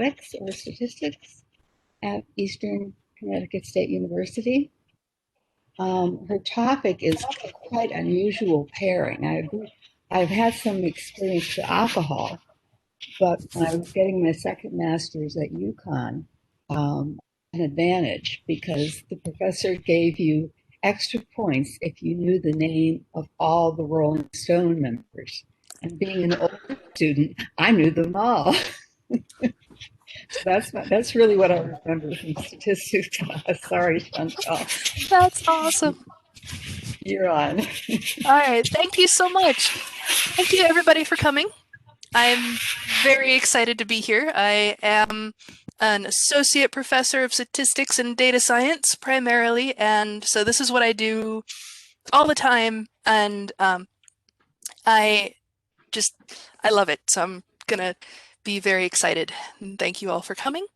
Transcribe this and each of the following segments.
mathematics or statistics at Eastern Connecticut State University. Her topic is quite unusual pairing. I've had some experience with alcohol, but when I was getting my second master's at UConn, an advantage because the professor gave you extra points if you knew the name of all the Rolling Stone members. And being an older student, I knew them all. So that's really what I remember from statistics class. Sorry, Chantal. That's awesome. You're on. All right, thank you so much. Thank you everybody for coming. I'm very excited to be here. I am an associate professor of statistics and data science primarily, and so this is what I do all the time, and I love it. So I'm gonna be very excited. And thank you all for coming.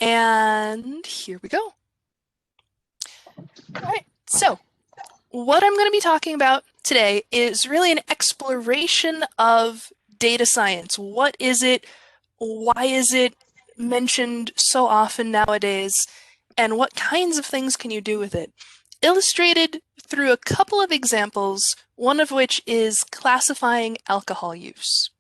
And here we go. All right, so what I'm going to be talking about today is really an exploration of data science. What is it? Why is it mentioned so often nowadays? And what kinds of things can you do with it? Illustrated through a couple of examples, one of which is classifying alcohol use.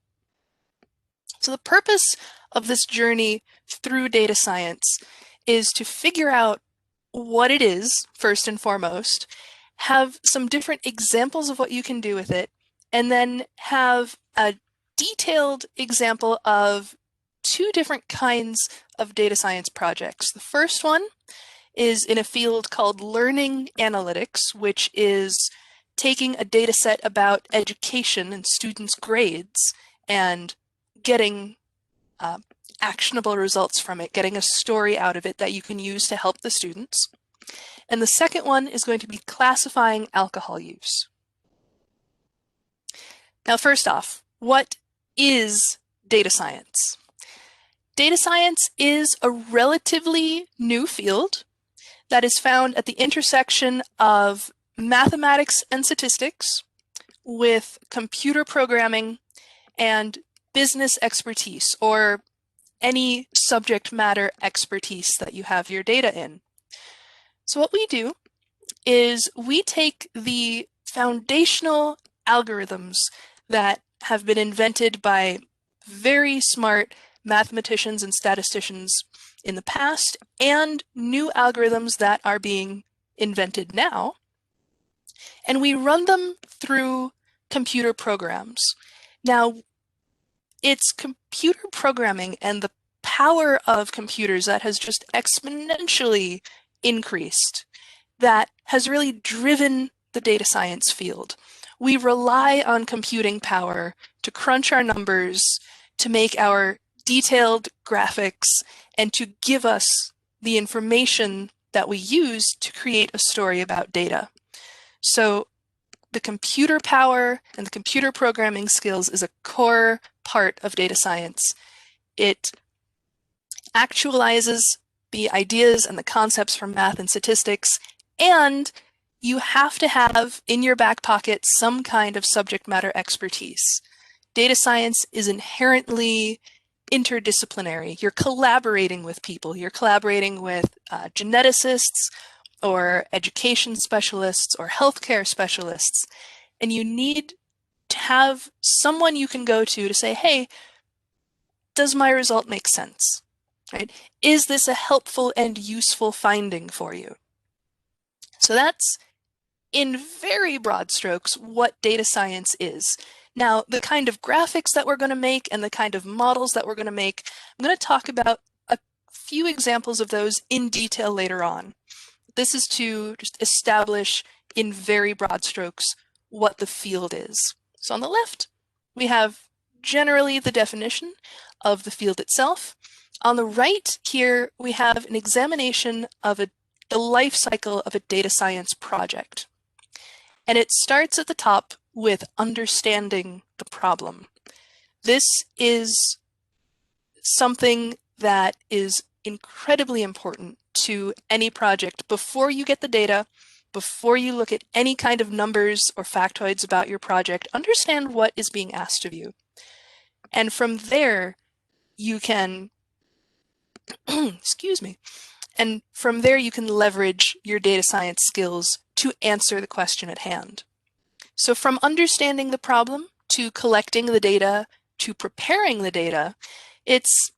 So the purpose of this journey through data science is to figure out what it is, first and foremost, have some different examples of what you can do with it, and then have a detailed example of two different kinds of data science projects. The first one is in a field called learning analytics, which is taking a data set about education and students' grades and getting actionable results from it, getting a story out of it that you can use to help the students. And the second one is going to be classifying alcohol use. Now, first off, what is data science? Data science is a relatively new field that is found at the intersection of mathematics and statistics with computer programming and business expertise, or any subject matter expertise that you have your data in. So what we do is we take the foundational algorithms that have been invented by very smart mathematicians and statisticians in the past, and new algorithms that are being invented now, and we run them through computer programs. Now, it's computer programming and the power of computers that has just exponentially increased that has really driven the data science field. We rely on computing power to crunch our numbers, to make our detailed graphics, and to give us the information that we use to create a story about data. So the computer power and the computer programming skills is a core part of data science. It actualizes the ideas and the concepts from math and statistics, and you have to have in your back pocket some kind of subject matter expertise. Data science is inherently interdisciplinary. You're collaborating with people. You're collaborating with geneticists or education specialists or healthcare specialists, and you need to have someone you can go to say, hey, does my result make sense? Right? Is this a helpful and useful finding for you? So that's, in very broad strokes, what data science is. Now, the kind of graphics that we're going to make and the kind of models that we're going to make, I'm going to talk about a few examples of those in detail later on. This is to just establish in very broad strokes what the field is. So on the left, we have generally the definition of the field itself. On the right here, we have an examination of the life cycle of a data science project. And it starts at the top with understanding the problem. This is something that is incredibly important to any project. Before you get the data, before you look at any kind of numbers or factoids about your project, understand what is being asked of you. And from there, you can excuse me. And from there, you can leverage your data science skills to answer the question at hand. So from understanding the problem to collecting the data to preparing the data, it's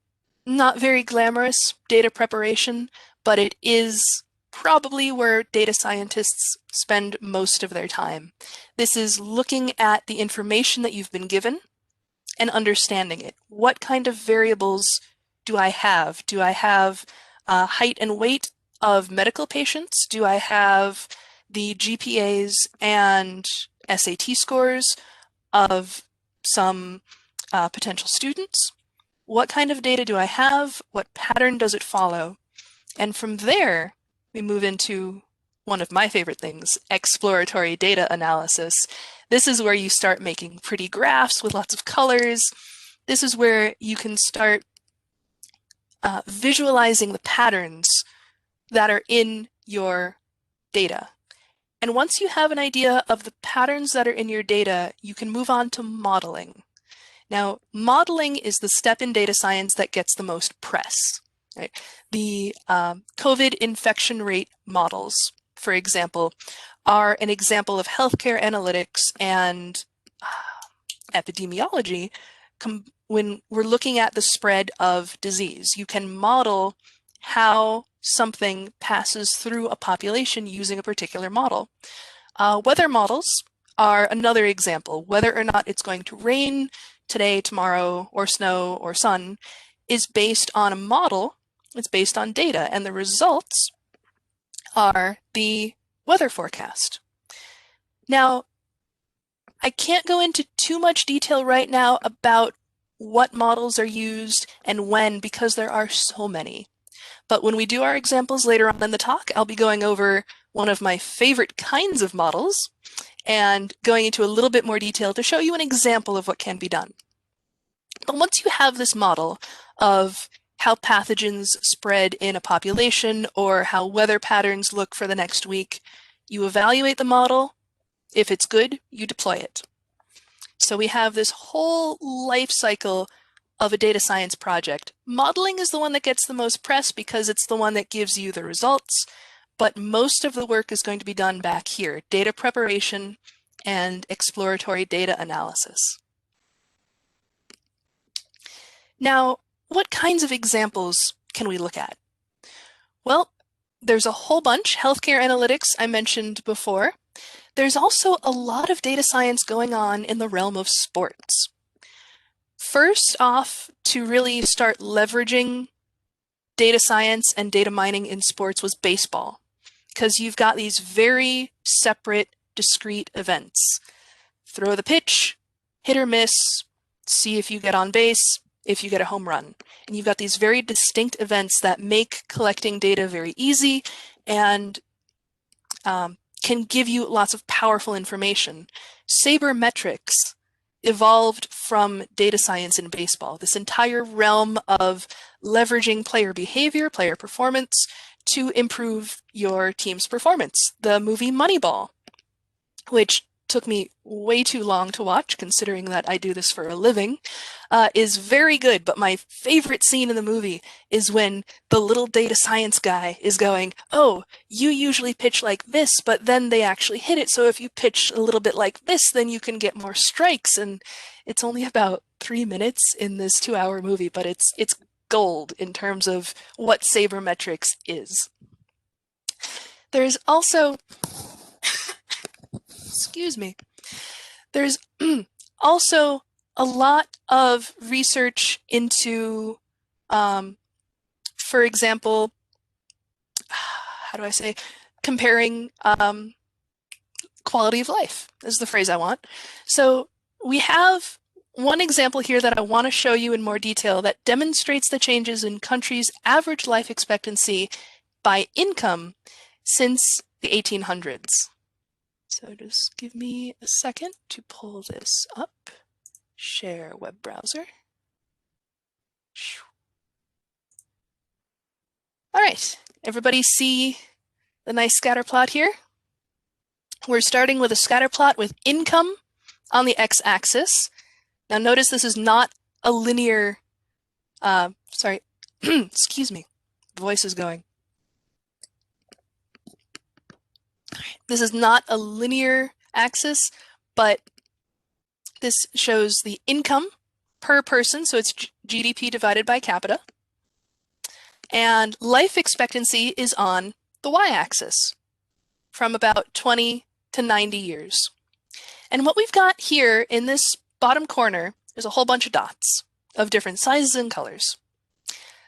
not very glamorous data preparation, but it is probably where data scientists spend most of their time. This is looking at the information that you've been given and understanding it. What kind of variables do I have? Do I have height and weight of medical patients? Do I have the GPAs and SAT scores of some potential students? What kind of data do I have? What pattern does it follow? And from there, we move into one of my favorite things, exploratory data analysis. This is where you start making pretty graphs with lots of colors. This is where you can start visualizing the patterns that are in your data. And once you have an idea of the patterns that are in your data, you can move on to modeling. Now, modeling is the step in data science that gets the most press. Right? The COVID infection rate models, for example, are an example of healthcare analytics and epidemiology when we're looking at the spread of disease. You can model how something passes through a population using a particular model. Weather models are another example. Whether or not it's going to rain today, tomorrow, or snow, or sun is based on a model. It's based on data, and the results are the weather forecast. Now, I can't go into too much detail right now about what models are used and when, because there are so many. But when we do our examples later on in the talk, I'll be going over one of my favorite kinds of models and going into a little bit more detail to show you an example of what can be done. But once you have this model of how pathogens spread in a population or how weather patterns look for the next week, you evaluate the model. If it's good, you deploy it. So we have this whole life cycle of a data science project. Modeling is the one that gets the most press because it's the one that gives you the results, but most of the work is going to be done back here, data preparation and exploratory data analysis. Now, what kinds of examples can we look at? Well, there's a whole bunch. Healthcare analytics I mentioned before. There's also a lot of data science going on in the realm of sports. First off, to really start leveraging data science and data mining in sports was baseball, because you've got these very separate, discrete events. Throw the pitch, hit or miss, see if you get on base, if you get a home run. And you've got these very distinct events that make collecting data very easy and can give you lots of powerful information. Sabermetrics evolved from data science in baseball, this entire realm of leveraging player behavior, player performance to improve your team's performance. The movie Moneyball, which took me way too long to watch, considering that I do this for a living, is very good. But my favorite scene in the movie is when the little data science guy is going, oh, you usually pitch like this, but then they actually hit it. So if you pitch a little bit like this, then you can get more strikes. And it's only about 3 minutes in this 2-hour movie, but it's gold in terms of what sabermetrics is. There's also excuse me. There's also a lot of research into, for example, how do I say, comparing quality of life is the phrase I want. So we have one example here that I want to show you in more detail that demonstrates the changes in countries' average life expectancy by income since the 1800s. So just give me a second to pull this up. Share web browser. All right, everybody see the nice scatter plot here? We're starting with a scatter plot with income on the x-axis. Now notice this is not a linear, excuse me. voice is going. This is not a linear axis, but this shows the income per person, so it's GDP divided by capita. And life expectancy is on the y-axis, from about 20 to 90 years. And what we've got here in this bottom corner is a whole bunch of dots of different sizes and colors.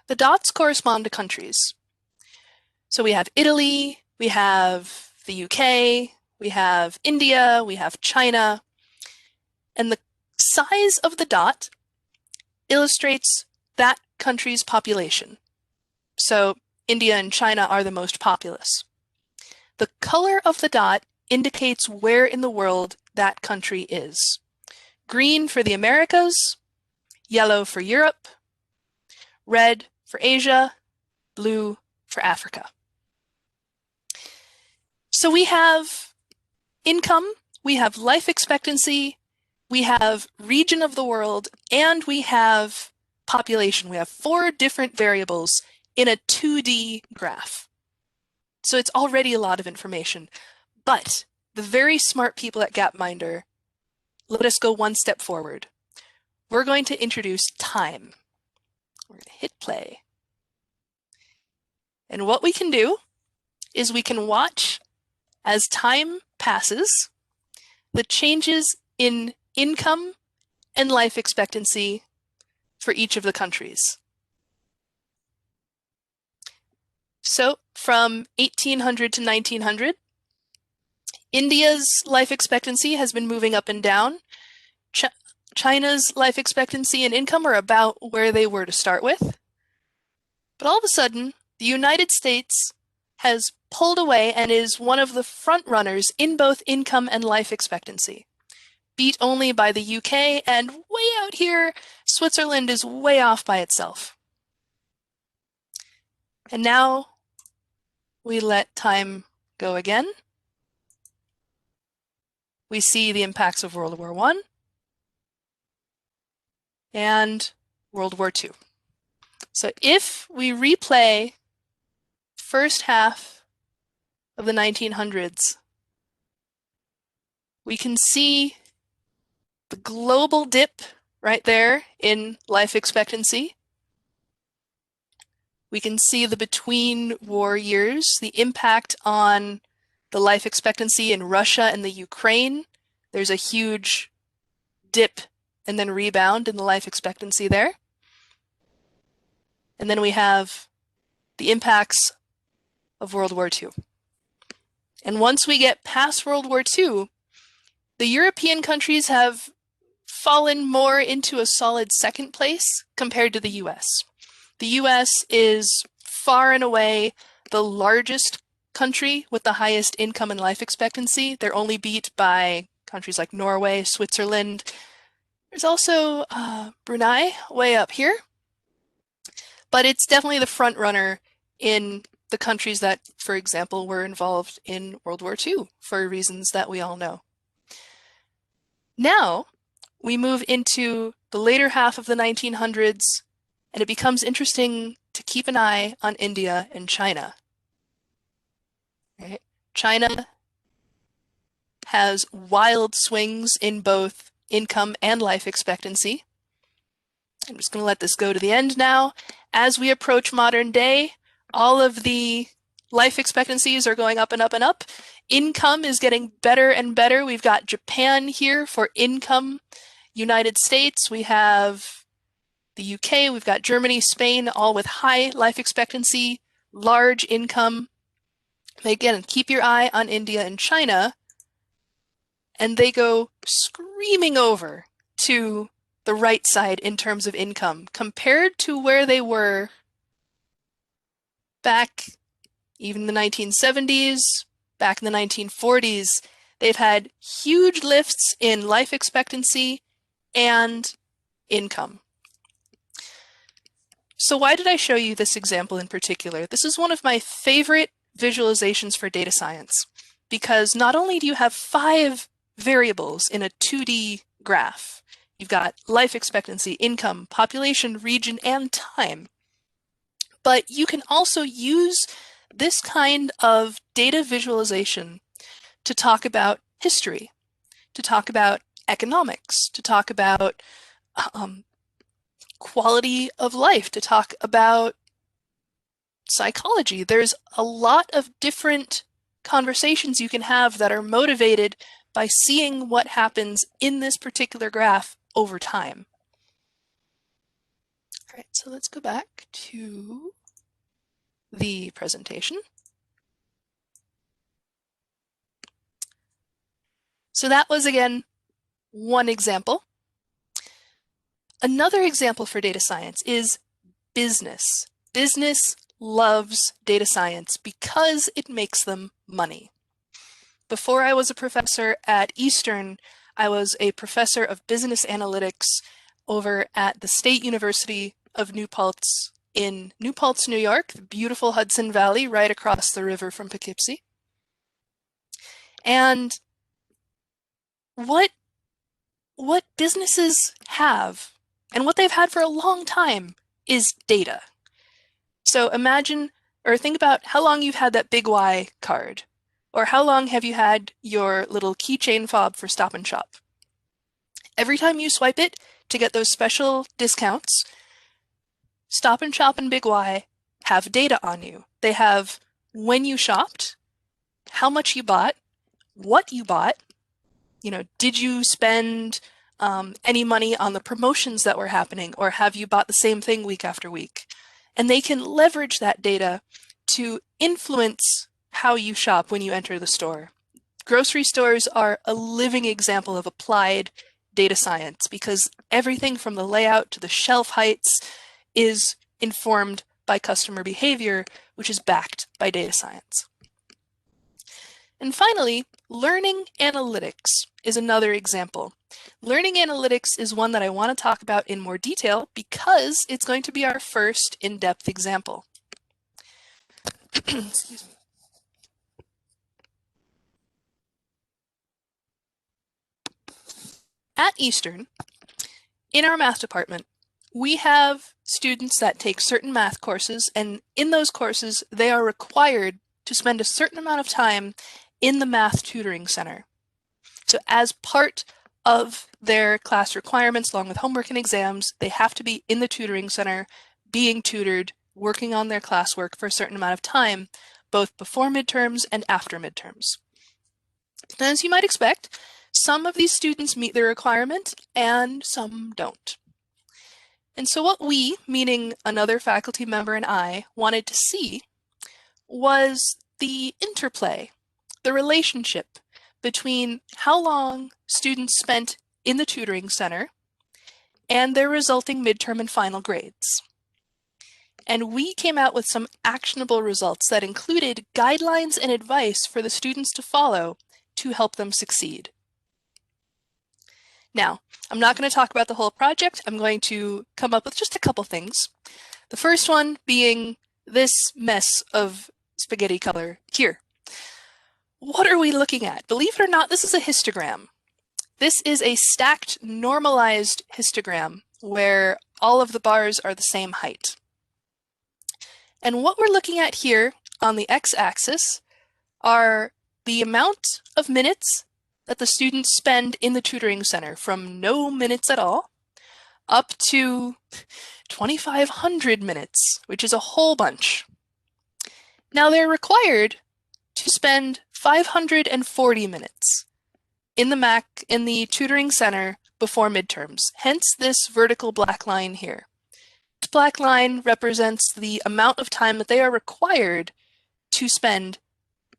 The dots correspond to countries. So we have Italy, we have the UK, we have India, we have China, and the size of the dot illustrates that country's population. So India and China are the most populous. The color of the dot indicates where in the world that country is. Green for the Americas, yellow for Europe, red for Asia, blue for Africa. So we have income, we have life expectancy, we have region of the world, and we have population. We have 4 different variables in a 2D graph. So it's already a lot of information. But the very smart people at Gapminder let us go one step forward. We're going to introduce time. We're going to hit play. And what we can do is we can watch as time passes the changes in income and life expectancy for each of the countries. So from 1800 to 1900, India's life expectancy has been moving up and down. China's life expectancy and income are about where they were to start with. But all of a sudden, the United States has pulled away and is one of the front runners in both income and life expectancy, beat only by the UK, and way out here, Switzerland is way off by itself. And now we let time go again. We see the impacts of World War I and World War II. So if we replay first half of the 1900s, we can see the global dip right there in life expectancy. We can see the between war years, the impact on the life expectancy in Russia and the Ukraine. There's a huge dip and then rebound in the life expectancy there. And then we have the impacts of World War II. And once we get past World War II, the European countries have fallen more into a solid second place compared to the US. The US is far and away the largest country with the highest income and life expectancy. They're only beat by countries like Norway, Switzerland. There's also Brunei way up here. But it's definitely the front runner in the countries that, for example, were involved in World War II for reasons that we all know. Now, we move into the later half of the 1900s, and it becomes interesting to keep an eye on India and China. Right? China has wild swings in both income and life expectancy. I'm just going to let this go to the end now. As we approach modern day, all of the life expectancies are going up and up and up. Income is getting better and better. We've got Japan here for income. United States, we have the UK, we've got Germany, Spain, all with high life expectancy, large income. Again, keep your eye on India and China, and they go screaming over to the right side in terms of income compared to where they were back even in the 1970s, back in the 1940s. They've had huge lifts in life expectancy and income. So why did I show you this example in particular? This is one of my favorite visualizations for data science, because not only do you have 5 variables in a 2D graph, you've got life expectancy, income, population, region, and time, But you can also use this kind of data visualization to talk about history, to talk about economics, to talk about quality of life, to talk about psychology. There's a lot of different conversations you can have that are motivated by seeing what happens in this particular graph over time. All right, so let's go back to the presentation. So that was, again, one example. Another example for data science is business. Business loves data science because it makes them money. Before I was a professor at Eastern, I was a professor of business analytics over at the State University of New Paltz in New Paltz, New York, the beautiful Hudson Valley right across the river from Poughkeepsie. And what businesses have, and what they've had for a long time, is data. So imagine, or think about how long you've had that Big Y card, or how long have you had your little keychain fob for Stop and Shop. Every time you swipe it to get those special discounts, Stop and Shop and Big Y have data on you. They have when you shopped, how much you bought, what you bought, did you spend any money on the promotions that were happening, or have you bought the same thing week after week? And they can leverage that data to influence how you shop when you enter the store. Grocery stores are a living example of applied data science because everything from the layout to the shelf heights is informed by customer behavior, which is backed by data science. And finally, learning analytics is another example. Learning analytics is one that I want to talk about in more detail because it's going to be our first in-depth example. Excuse me. At Eastern, in our math department, we have students that take certain math courses, and in those courses, they are required to spend a certain amount of time in the math tutoring center. So as part of their class requirements, along with homework and exams, they have to be in the tutoring center, being tutored, working on their classwork for a certain amount of time, both before midterms and after midterms. And as you might expect, some of these students meet the requirement and some don't. And so what we, meaning another faculty member and I, wanted to see was the interplay, the relationship between how long students spent in the tutoring center and their resulting midterm and final grades. And we came out with some actionable results that included guidelines and advice for the students to follow to help them succeed. Now, I'm not going to talk about the whole project. I'm going to come up with just a couple things. The first one being this mess of spaghetti color here. What are we looking at? Believe it or not, this is a histogram. This is a stacked normalized histogram where all of the bars are the same height. And what we're looking at here on the x-axis are the amount of minutes that the students spend in the tutoring center, from no minutes at all up to 2,500 minutes, which is a whole bunch. Now they're required to spend 540 minutes in the tutoring center before midterms, hence this vertical black line here. This black line represents the amount of time that they are required to spend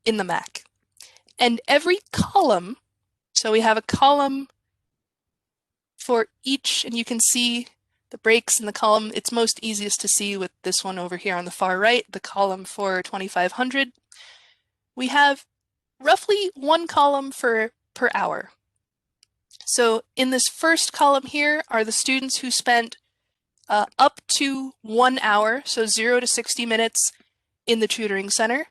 in the MAC. And every column, so we have a column for each, and you can see the breaks in the column. It's most easiest to see with this one over here on the far right, the column for 2,500. We have roughly one column per hour. So in this first column here are the students who spent up to 1 hour, so 0 to 60 minutes in the tutoring center.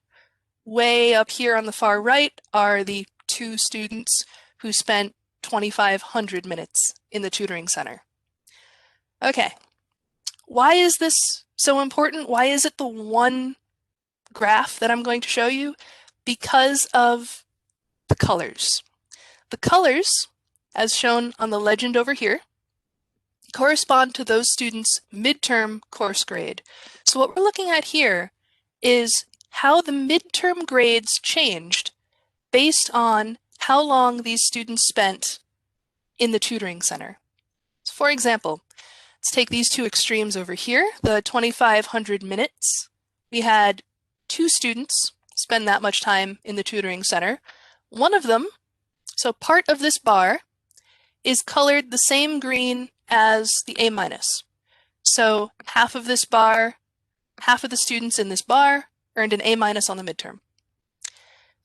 Way up here on the far right are the 2 students who spent 2,500 minutes in the tutoring center. Okay, why is this so important? Why is it the one graph that I'm going to show you? Because of the colors. The colors, as shown on the legend over here, correspond to those students' midterm course grade. So what we're looking at here is how the midterm grades changed based on how long these students spent in the tutoring center. So for example, let's take these two extremes over here, the 2,500 minutes. We had 2 students spend that much time in the tutoring center. One of them, so part of this bar, is colored the same green as the A-. So half of this bar, half of the students in this bar earned an A- on the midterm.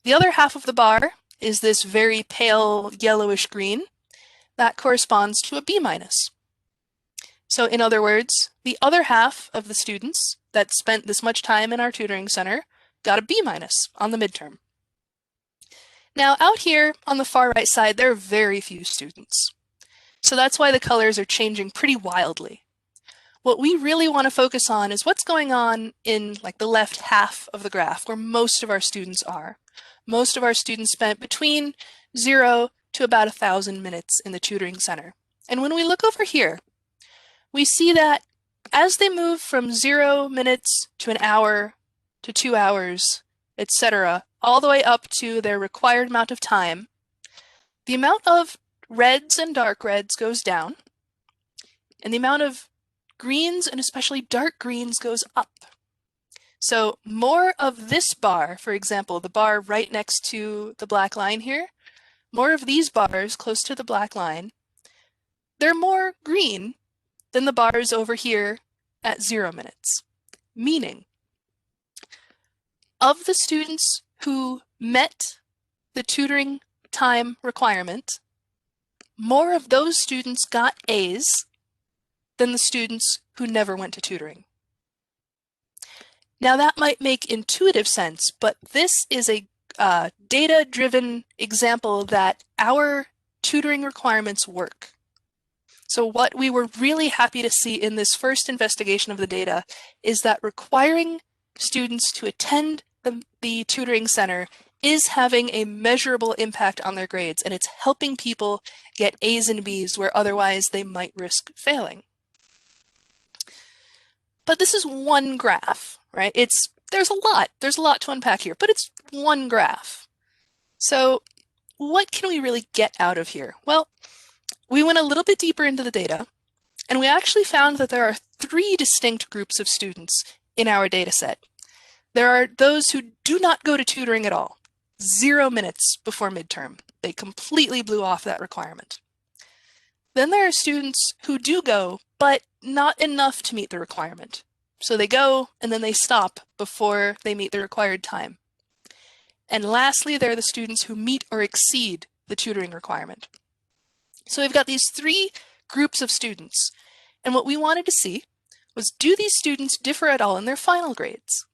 The other half of the bar is this very pale yellowish green. That corresponds to a B-. So in other words, the other half of the students that spent this much time in our tutoring center got a B- on the midterm. Now out here on the far right side, there are very few students. So that's why the colors are changing pretty wildly. What we really want to focus on is what's going on in like the left half of the graph where most of our students are. Most of our students spent between 0 to about 1,000 minutes in the tutoring center. And when we look over here, we see that as they move from 0 minutes to an hour to 2 hours, etc., all the way up to their required amount of time, the amount of reds and dark reds goes down, and the amount of greens and especially dark greens goes up. So more of this bar, for example, the bar right next to the black line here, more of these bars close to the black line, they're more green than the bars over here at 0 minutes. Meaning, of the students who met the tutoring time requirement, more of those students got A's than the students who never went to tutoring. Now that might make intuitive sense, but this is a data-driven example that our tutoring requirements work. So what we were really happy to see in this first investigation of the data is that requiring students to attend the tutoring center is having a measurable impact on their grades, and it's helping people get A's and B's where otherwise they might risk failing. But this is one graph, right? There's a lot to unpack here, but it's one graph. So what can we really get out of here? Well, we went a little bit deeper into the data, and we actually found that there are 3 distinct groups of students in our data set. There are those who do not go to tutoring at all, 0 minutes before midterm. They completely blew off that requirement. Then there are students who do go, but not enough to meet the requirement. So they go and then they stop before they meet the required time. And lastly, there are the students who meet or exceed the tutoring requirement. So we've got these 3 groups of students. And what we wanted to see was, do these students differ at all in their final grades?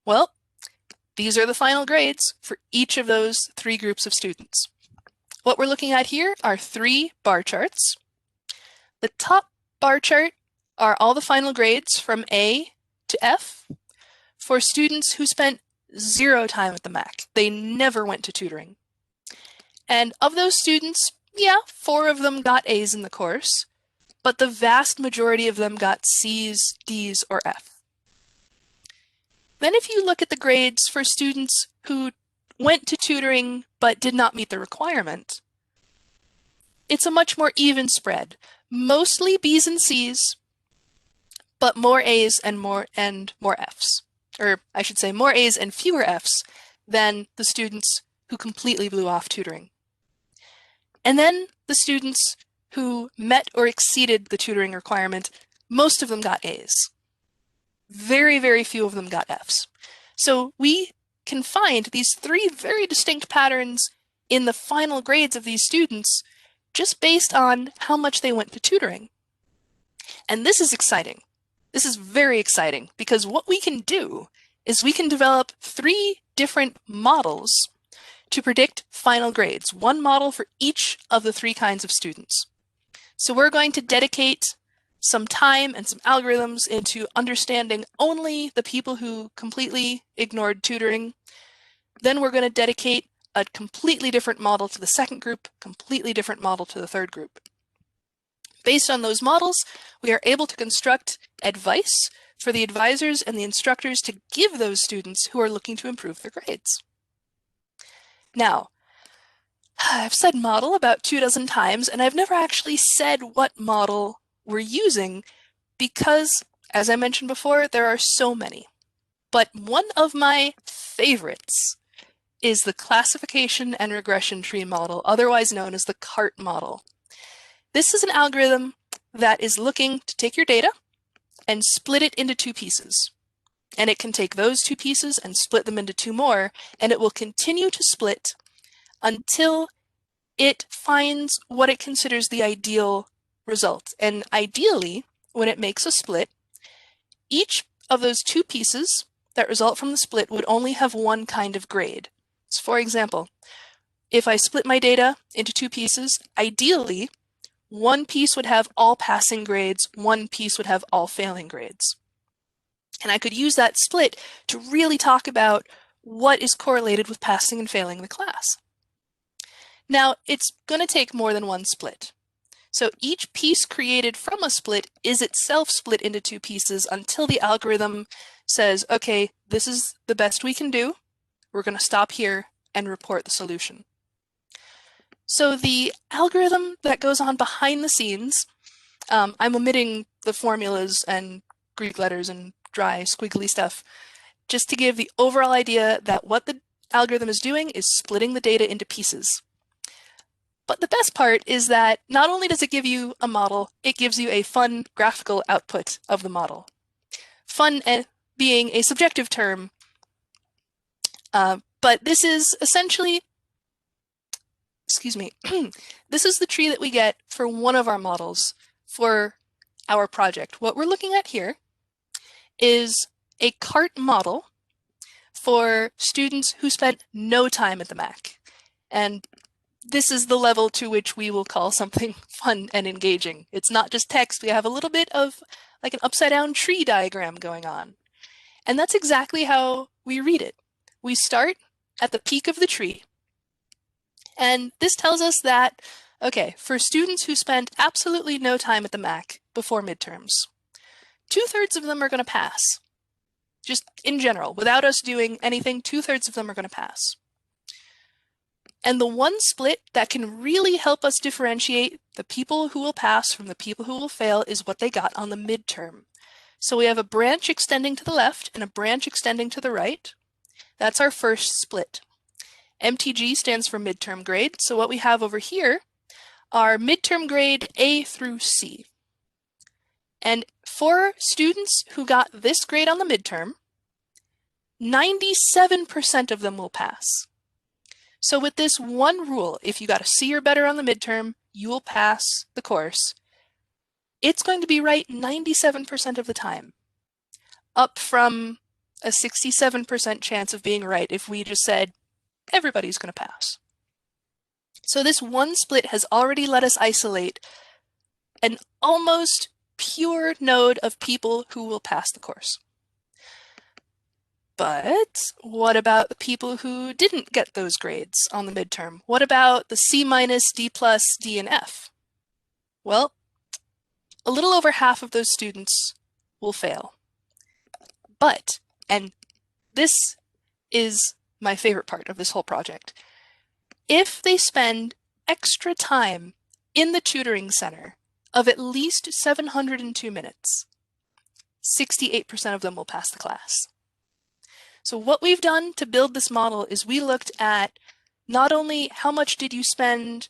Well, these are the final grades for each of those 3 groups of students. What we're looking at here are 3 bar charts. The top bar chart are all the final grades from A to F for students who spent 0 time at the MAC. They never went to tutoring. And of those students, 4 of them got A's in the course, but the vast majority of them got C's, D's, or F. Then if you look at the grades for students who went to tutoring but did not meet the requirement, it's a much more even spread. Mostly B's and C's, but more A's and more F's. Or I should say more A's and fewer F's than the students who completely blew off tutoring. And then the students who met or exceeded the tutoring requirement, most of them got A's. Very, very few of them got F's. So we can find these 3 very distinct patterns in the final grades of these students just based on how much they went to tutoring. And this is exciting. This is very exciting because what we can do is we can develop 3 different models to predict final grades, 1 model for each of the 3 kinds of students. So we're going to dedicate some time and some algorithms into understanding only the people who completely ignored tutoring. Then we're going to dedicate a completely different model to the second group, completely different model to the third group. Based on those models, we are able to construct advice for the advisors and the instructors to give those students who are looking to improve their grades. Now, I've said model about 24 times, and I've never actually said what model we're using because, as I mentioned before, there are so many. But one of my favorites is the classification and regression tree model, otherwise known as the CART model. This is an algorithm that is looking to take your data and split it into two pieces. And it can take those two pieces and split them into two more, and it will continue to split until it finds what it considers the ideal result. And ideally, when it makes a split, each of those two pieces that result from the split would only have one kind of grade. So for example, if I split my data into two pieces, ideally, one piece would have all passing grades, one piece would have all failing grades. And I could use that split to really talk about what is correlated with passing and failing the class. Now, it's going to take more than one split. So each piece created from a split is itself split into two pieces until the algorithm says, okay, this is the best we can do. We're going to stop here and report the solution. So the algorithm that goes on behind the scenes, I'm omitting the formulas and Greek letters and dry squiggly stuff, just to give the overall idea that what the algorithm is doing is splitting the data into pieces. But the best part is that not only does it give you a model, it gives you a fun graphical output of the model. Fun being a subjective term, but this is essentially, excuse me, this is the tree that we get for one of our models for our project. What we're looking at here is a CART model for students who spent no time at the Mac. And this is the level to which we will call something fun and engaging. It's not just text, we have a little bit of like an upside down tree diagram going on. And that's exactly how we read it. We start at the peak of the tree. And this tells us that, okay, for students who spent absolutely no time at the Mac before midterms, 2/3 of them are going to pass. Just in general, without us doing anything, 2/3 of them are going to pass. And the one split that can really help us differentiate the people who will pass from the people who will fail is what they got on the midterm. So we have a branch extending to the left and a branch extending to the right. That's our first split. MTG stands for midterm grade. So what we have over here are midterm grade A through C. And for students who got this grade on the midterm, 97% of them will pass. So with this one rule, if you got a C or better on the midterm, you will pass the course. It's going to be right 97% of the time, up from a 67% chance of being right if we just said, everybody's going to pass. So this one split has already let us isolate an almost pure node of people who will pass the course. But what about the people who didn't get those grades on the midterm? What about the C-, D+, D, and F? Well, a little over half of those students will fail. But, and this is my favorite part of this whole project, if they spend extra time in the tutoring center of at least 702 minutes, 68% of them will pass the class. So what we've done to build this model is we looked at not only how much did you spend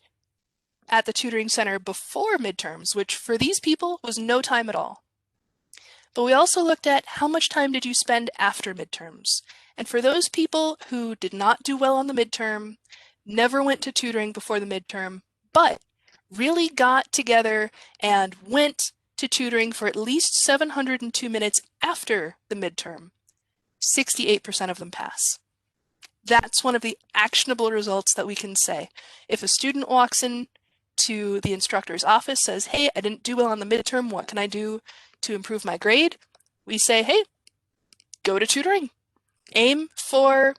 at the tutoring center before midterms, which for these people was no time at all, but we also looked at how much time did you spend after midterms. And for those people who did not do well on the midterm, never went to tutoring before the midterm, but really got together and went to tutoring for at least 702 minutes after the midterm, 68% of them pass. That's one of the actionable results that we can say. If a student walks in to the instructor's office, says, hey, I didn't do well on the midterm, what can I do to improve my grade? We say, hey, go to tutoring. Aim for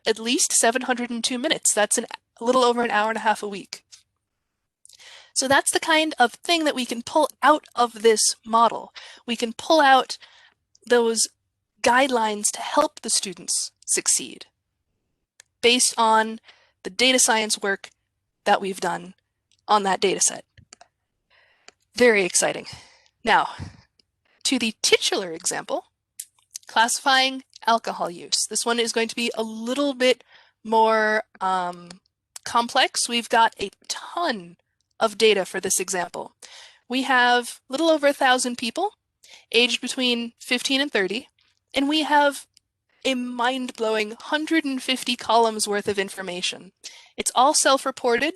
at least 702 minutes. That's a little over an hour and a half a week. So that's the kind of thing that we can pull out of this model. We can pull out those guidelines to help the students succeed based on the data science work that we've done on that data set. Very exciting. Now, to the titular example, classifying alcohol use. This one is going to be a little bit more complex. We've got a ton of data for this example. We have a little over 1,000 people aged between 15 and 30, and we have a mind-blowing 150 columns worth of information. It's all self-reported.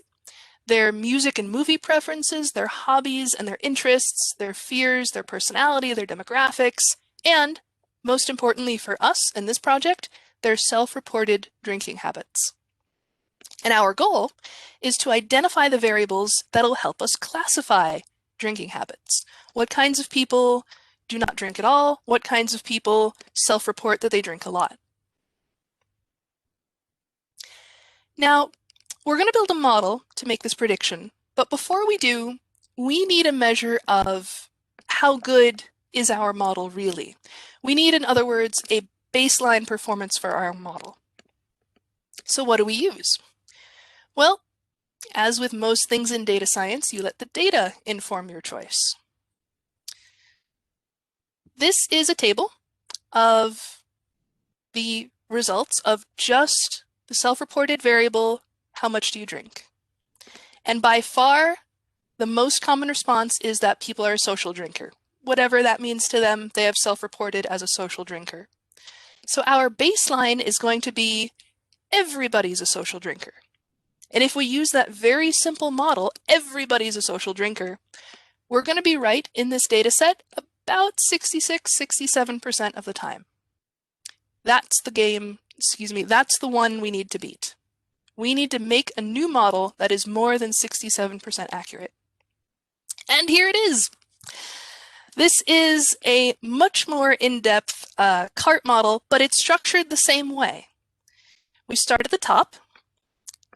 Their music and movie preferences, their hobbies and their interests, their fears, their personality, their demographics, and most importantly for us in this project, their self-reported drinking habits. And our goal is to identify the variables that'll help us classify drinking habits. What kinds of people do not drink at all? What kinds of people self-report that they drink a lot? Now, we're going to build a model to make this prediction, but before we do, we need a measure of how good is our model really. We need, in other words, a baseline performance for our model. So what do we use? Well, as with most things in data science, you let the data inform your choice. This is a table of the results of just the self-reported variable, how much do you drink? And by far, the most common response is that people are a social drinker. Whatever that means to them, they have self-reported as a social drinker. So our baseline is going to be everybody's a social drinker. And if we use that very simple model, everybody's a social drinker, we're going to be right in this data set about 66-67% of the time. That's the game, that's the one we need to beat. We need to make a new model that is more than 67% accurate. And here it is. This is a much more in-depth CART model, but it's structured the same way. We start at the top,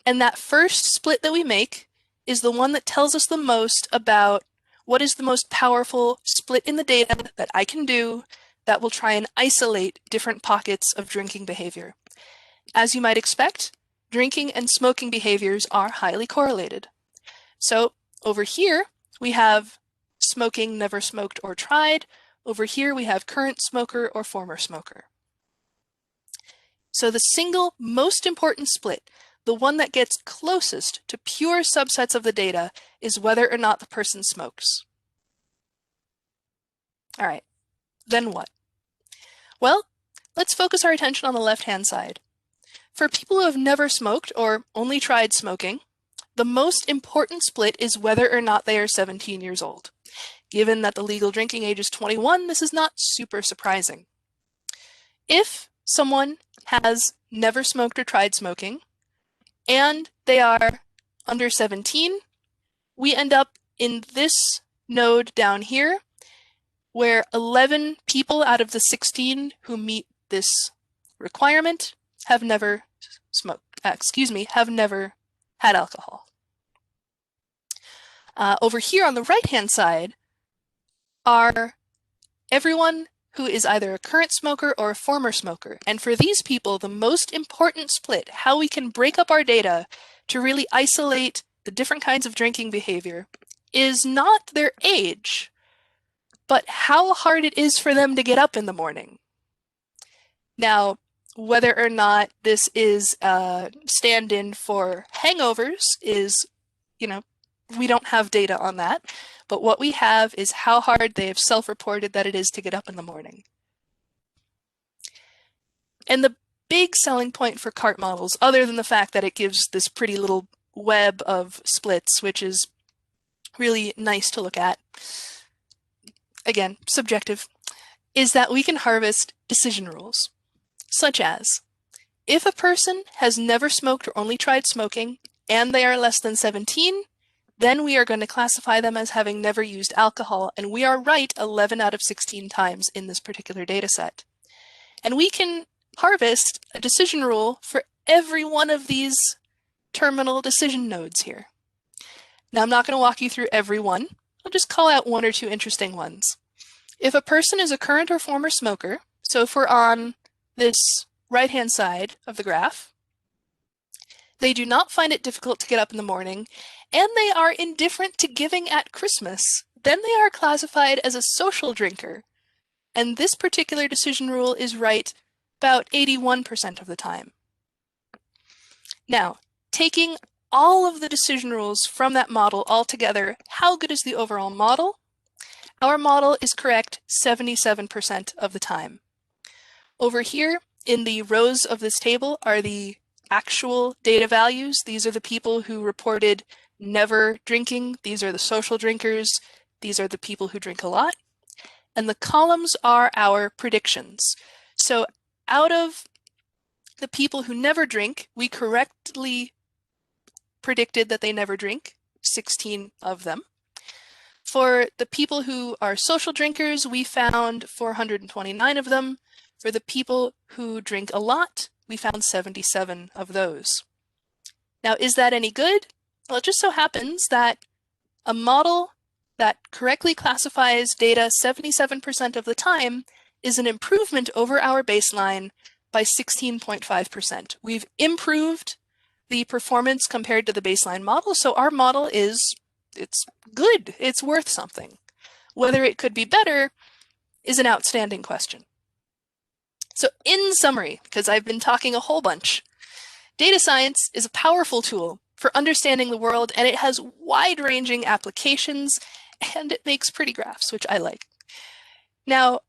and that first split that we make is the one that tells us the most about what is the most powerful split in the data that I can do that will try and isolate different pockets of drinking behavior. As you might expect, drinking and smoking behaviors are highly correlated. So over here, we have smoking, never smoked or tried. Over here, we have current smoker or former smoker. So the single most important split, the one that gets closest to pure subsets of the data, is whether or not the person smokes. All right, then what? Well, let's focus our attention on the left-hand side. For people who have never smoked or only tried smoking, the most important split is whether or not they are 17 years old. Given that the legal drinking age is 21, this is not super surprising. If someone has never smoked or tried smoking, and they are under 17, we end up in this node down here, where 11 people out of the 16 who meet this requirement have never have never had alcohol. Over here on the right-hand side are everyone who is either a current smoker or a former smoker. And for these people, the most important split, how we can break up our data to really isolate the different kinds of drinking behavior, is not their age, but how hard it is for them to get up in the morning. Now, whether or not this is a stand-in for hangovers is, we don't have data on that. But what we have is how hard they have self-reported that it is to get up in the morning. And the big selling point for CART models, other than the fact that it gives this pretty little web of splits, which is really nice to look at, again, subjective, is that we can harvest decision rules, such as if a person has never smoked or only tried smoking and they are less than 17, then we are going to classify them as having never used alcohol, and we are right 11 out of 16 times in this particular data set. And we can harvest a decision rule for every one of these terminal decision nodes here. Now, I'm not going to walk you through every one. I'll just call out one or two interesting ones. If a person is a current or former smoker, so if we're on this right-hand side of the graph, they do not find it difficult to get up in the morning, and they are indifferent to giving at Christmas, then they are classified as a social drinker. And this particular decision rule is right about 81% of the time. Now, taking all of the decision rules from that model all together, how good is the overall model? Our model is correct 77% of the time. Over here in the rows of this table are the actual data values. These are the people who reported never drinking. These are the social drinkers. These are the people who drink a lot. And the columns are our predictions. So out of the people who never drink, we correctly predicted that they never drink, 16 of them. For the people who are social drinkers, we found 429 of them. For the people who drink a lot, we found 77 of those. Now, is that any good? Well, it just so happens that a model that correctly classifies data 77% of the time is an improvement over our baseline by 16.5%. We've improved the performance compared to the baseline model, so our model it's good, it's worth something. Whether it could be better is an outstanding question. So in summary, because I've been talking a whole bunch, data science is a powerful tool for understanding the world, and it has wide-ranging applications, and it makes pretty graphs, which I like. Now,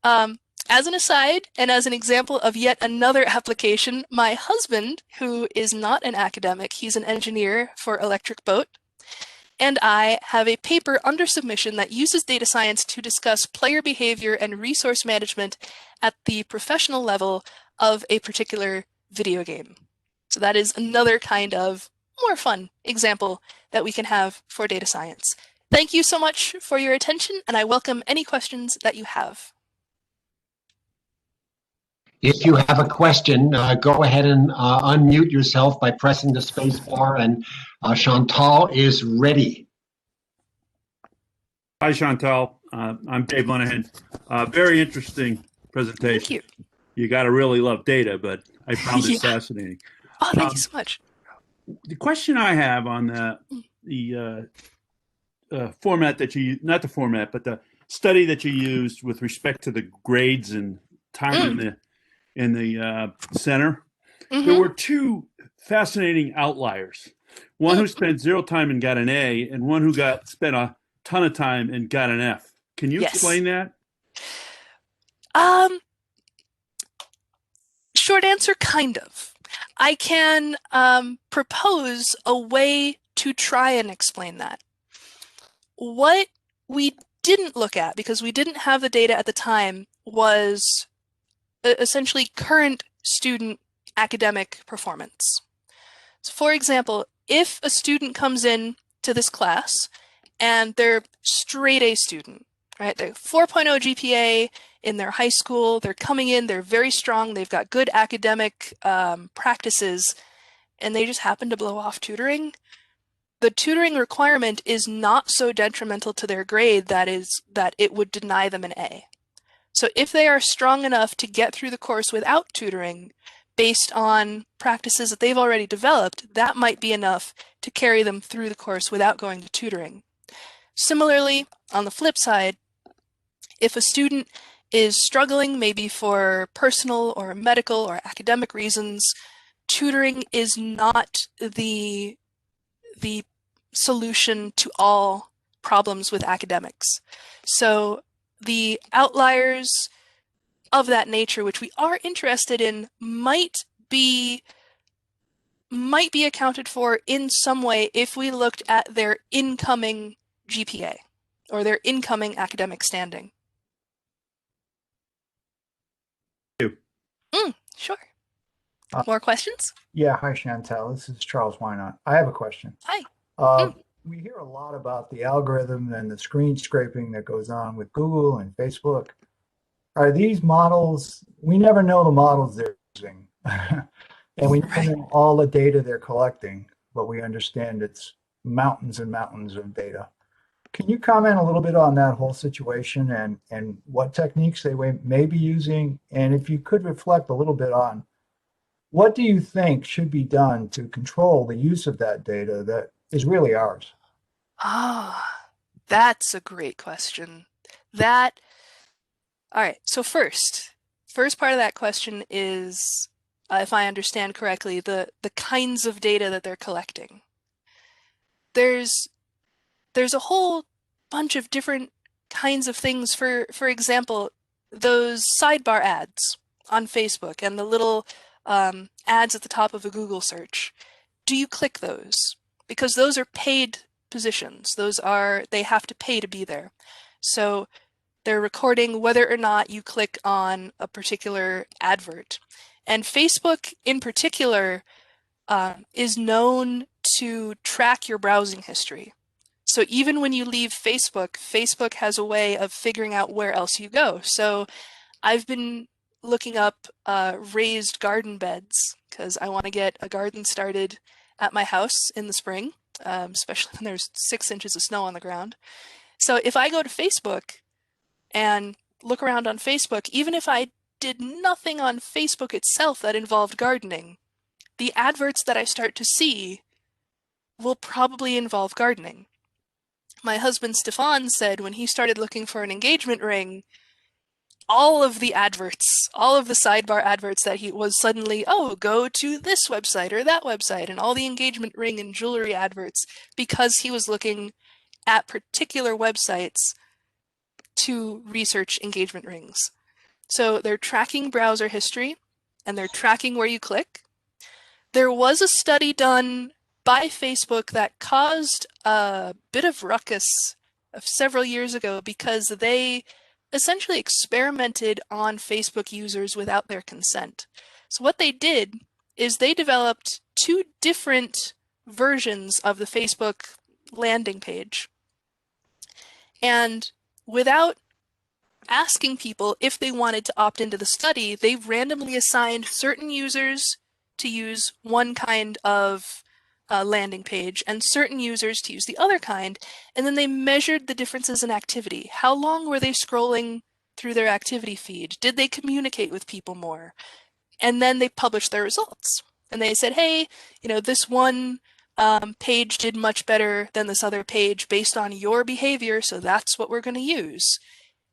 as an aside, and as an example of yet another application, my husband, who is not an academic, he's an engineer for Electric Boat, and I have a paper under submission that uses data science to discuss player behavior and resource management at the professional level of a particular video game. So that is another kind of more fun example that we can have for data science. Thank you so much for your attention, and I welcome any questions that you have. If you have a question, go ahead and unmute yourself by pressing the space bar, and Chantal is ready. Hi, Chantal. I'm Dave Lenahan. Very interesting presentation. Thank you. You got to really love data, but I found it fascinating. Oh, thank you so much. The question I have on the format that you, not the format, but the study that you used with respect to the grades and time in the center, there were two fascinating outliers. One who spent 0 time and got an A, and one who spent a ton of time and got an F. Can you explain that? Short answer, kind of. I can propose a way to try and explain that. What we didn't look at, because we didn't have the data at the time, was essentially current student academic performance. So for example, if a student comes in to this class and they're straight A student, right? They're 4.0 GPA in their high school, they're coming in, they're very strong, they've got good academic practices, and they just happen to blow off tutoring. The tutoring requirement is not so detrimental to their grade that it would deny them an A. So if they are strong enough to get through the course without tutoring, based on practices that they've already developed, that might be enough to carry them through the course without going to tutoring. Similarly, on the flip side, if a student is struggling maybe for personal or medical or academic reasons, tutoring is not the solution to all problems with academics. So the outliers of that nature, which we are interested in, might be accounted for in some way if we looked at their incoming GPA or their incoming academic standing. Sure. More questions? Yeah, hi Chantal. This is Charles Wynot. I have a question. Hi. we hear a lot about the algorithm and the screen scraping that goes on with Google and Facebook. Are these models, we never know the models they're using. And we never Right. know all the data they're collecting, but we understand it's mountains and mountains of data. Can you comment a little bit on that whole situation and what techniques they may be using? And if you could reflect a little bit on what do you think should be done to control the use of that data that is really ours? Ah, that's a great question. That, all right, so first part of that question is, if I understand correctly, the kinds of data that they're collecting. There's there's a whole bunch of different kinds of things. For example, those sidebar ads on Facebook and the little ads at the top of a Google search. Do you click those? Because those are paid positions. They have to pay to be there. So they're recording whether or not you click on a particular advert. And Facebook in particular is known to track your browsing history. So even when you leave Facebook, Facebook has a way of figuring out where else you go. So I've been looking up raised garden beds because I want to get a garden started at my house in the spring, especially when there's 6 inches of snow on the ground. So if I go to Facebook and look around on Facebook, even if I did nothing on Facebook itself that involved gardening, the adverts that I start to see will probably involve gardening. My husband Stefan said when he started looking for an engagement ring, all of the adverts, all of the sidebar adverts that he was suddenly, oh, go to this website or that website, and all the engagement ring and jewelry adverts because he was looking at particular websites to research engagement rings. So they're tracking browser history and they're tracking where you click. There was a study done by Facebook that caused a bit of ruckus several years ago because they essentially experimented on Facebook users without their consent. So what they did is they developed two different versions of the Facebook landing page. And without asking people if they wanted to opt into the study, they randomly assigned certain users to use one kind of landing page and certain users to use the other kind, and then they measured the differences in activity. How long were they scrolling through their activity feed? Did they communicate with people more? And then they published their results. And they said, hey, this one page did much better than this other page based on your behavior, so that's what we're going to use.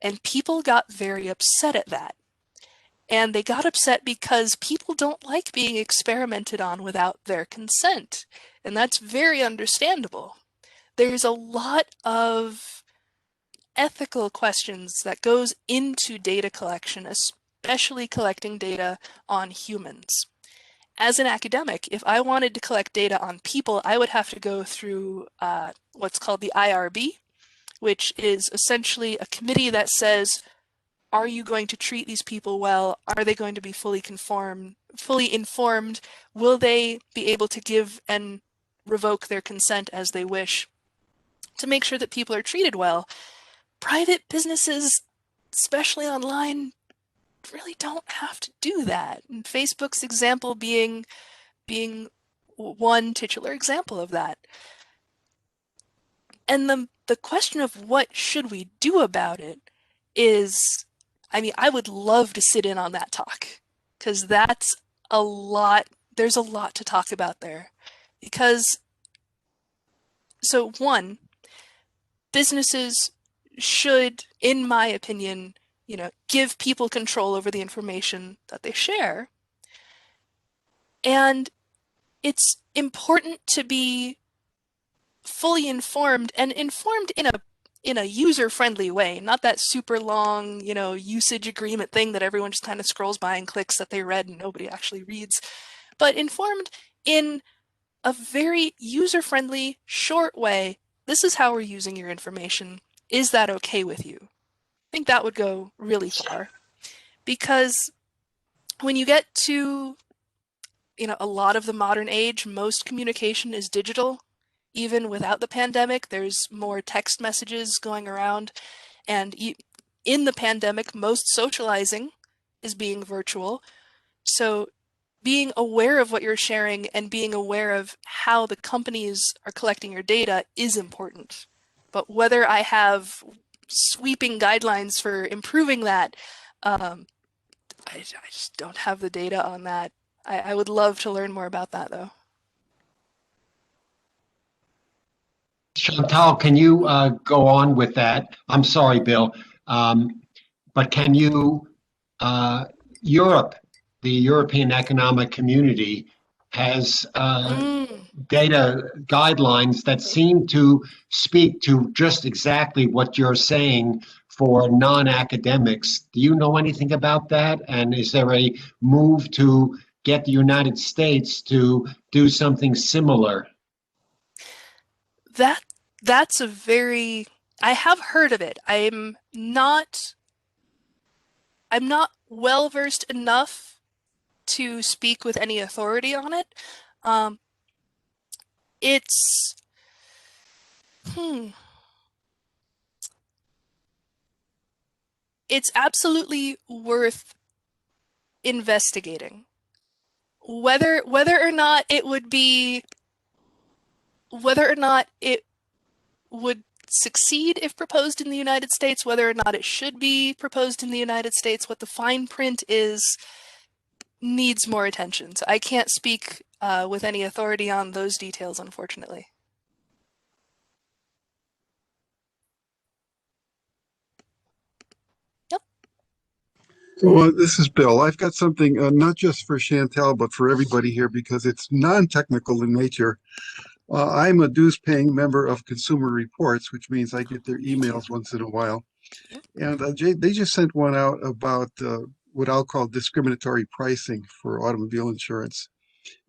And people got very upset at that. And they got upset because people don't like being experimented on without their consent. And that's very understandable. There's a lot of ethical questions that goes into data collection, especially collecting data on humans. As an academic, if I wanted to collect data on people, I would have to go through what's called the IRB, which is essentially a committee that says, are you going to treat these people well? Are they going to be fully informed? Will they be able to give and revoke their consent as they wish to make sure that people are treated well? Private businesses, especially online, really don't have to do that. And Facebook's example being one titular example of that. And the question of what should we do about it is, I would love to sit in on that talk because that's a lot. There's a lot to talk about there. Because, so one, businesses should, in my opinion, give people control over the information that they share. And it's important to be fully informed and informed in a user-friendly way, not that super long, usage agreement thing that everyone just kind of scrolls by and clicks that they read and nobody actually reads, but informed in a very user-friendly, short way. This is how we're using your information. Is that okay with you? I think that would go really far because when you get to, a lot of the modern age, most communication is digital. even without the pandemic. There's more text messages going around, and in the pandemic, most socializing is being virtual. So being aware of what you're sharing and being aware of how the companies are collecting your data is important. But whether I have sweeping guidelines for improving that, I just don't have the data on that. I would love to learn more about that, though. Chantal, can you go on with that? I'm sorry, Bill, but can you, Europe, the European Economic Community has data guidelines that seem to speak to just exactly what you're saying for non-academics. Do you know anything about that? And is there a move to get the United States to do something similar? That's a very, I have heard of it. I'm not well versed enough to speak with any authority on it. It's it's absolutely worth investigating. Whether or not it would be, whether or not it would succeed if proposed in the United States, whether or not it should be proposed in the United States, what the fine print is, needs more attention. So I can't speak with any authority on those details, unfortunately. Yep. Well, this is Bill. I've got something not just for Chantal, but for everybody here because it's non-technical in nature. I'm a dues-paying member of Consumer Reports, which means I get their emails once in a while. And they just sent one out about what I'll call discriminatory pricing for automobile insurance.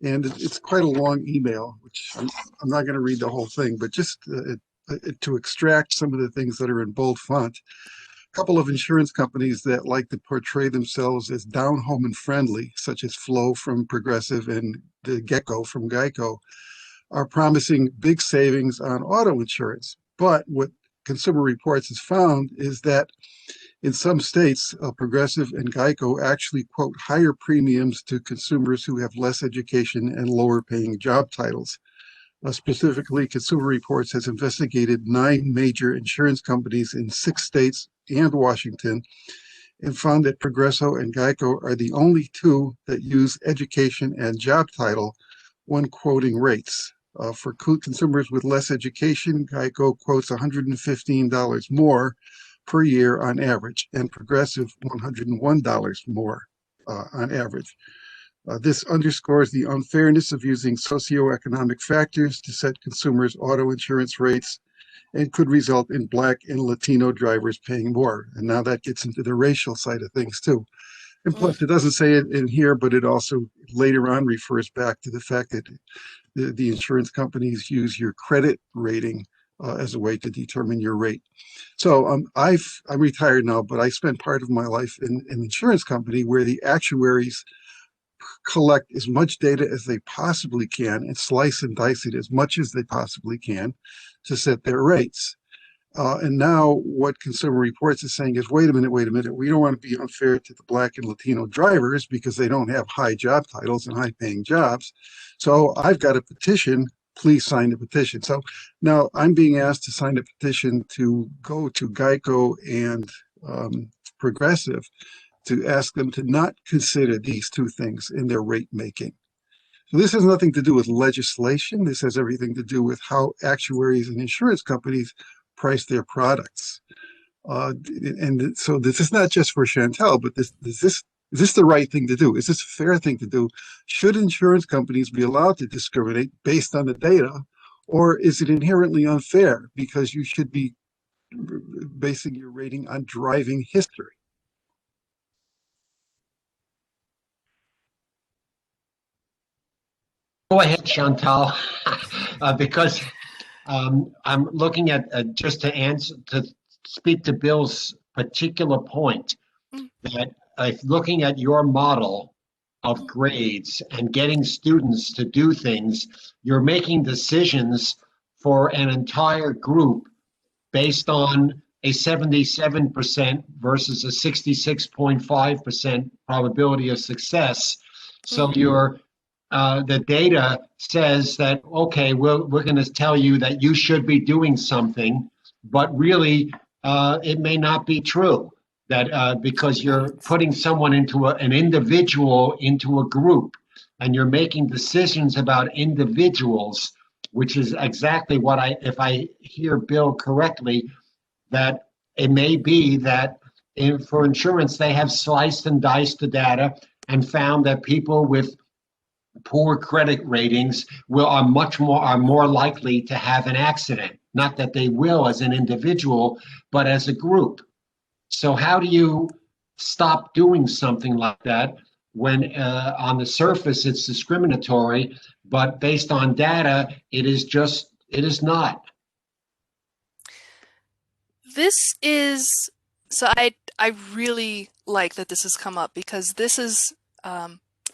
And it's quite a long email, which I'm not going to read the whole thing, but just to extract some of the things that are in bold font. A couple of insurance companies that like to portray themselves as down home and friendly, such as Flo from Progressive and the Gecko from Geico, are promising big savings on auto insurance. But what Consumer Reports has found is that in some states, Progressive and Geico actually quote higher premiums to consumers who have less education and lower paying job titles. Specifically, Consumer Reports has investigated 9 major insurance companies in 6 states and Washington and found that Progressive and Geico are the only 2 that use education and job title when quoting rates. For consumers with less education, Geico quotes $115 more per year on average, and Progressive $101 more on average. This underscores the unfairness of using socioeconomic factors to set consumers' auto insurance rates and could result in Black and Latino drivers paying more. And now that gets into the racial side of things too. And plus, it doesn't say it in here, but it also later on refers back to the fact that the insurance companies use your credit rating as a way to determine your rate. So I'm retired now, but I spent part of my life in an insurance company where the actuaries collect as much data as they possibly can and slice and dice it as much as they possibly can to set their rates. And now what Consumer Reports is saying is, wait a minute, we don't want to be unfair to the Black and Latino drivers because they don't have high job titles and high paying jobs. So I've got a petition, please sign the petition. So now I'm being asked to sign a petition to go to Geico and Progressive to ask them to not consider these 2 things in their rate making. So this has nothing to do with legislation. This has everything to do with how actuaries and insurance companies price their products. And so this is not just for Chantal, but is this the right thing to do? Is this a fair thing to do? Should insurance companies be allowed to discriminate based on the data, or is it inherently unfair because you should be basing your rating on driving history? Go ahead, Chantal, because I'm looking at just to answer, to speak to Bill's particular point, that looking at your model of grades and getting students to do things, you're making decisions for an entire group based on a 77% versus a 66.5% probability of success. So the data says that, okay, we're going to tell you that you should be doing something, but really it may not be true. That because you're putting someone an individual into a group, and you're making decisions about individuals, which is exactly what if I hear Bill correctly, that it may be that for insurance, they have sliced and diced the data and found that people with poor credit ratings are more likely to have an accident. Not that they will as an individual, but as a group. So how do you stop doing something like that when on the surface it's discriminatory, but based on data, it is not? I really like that this has come up, because this is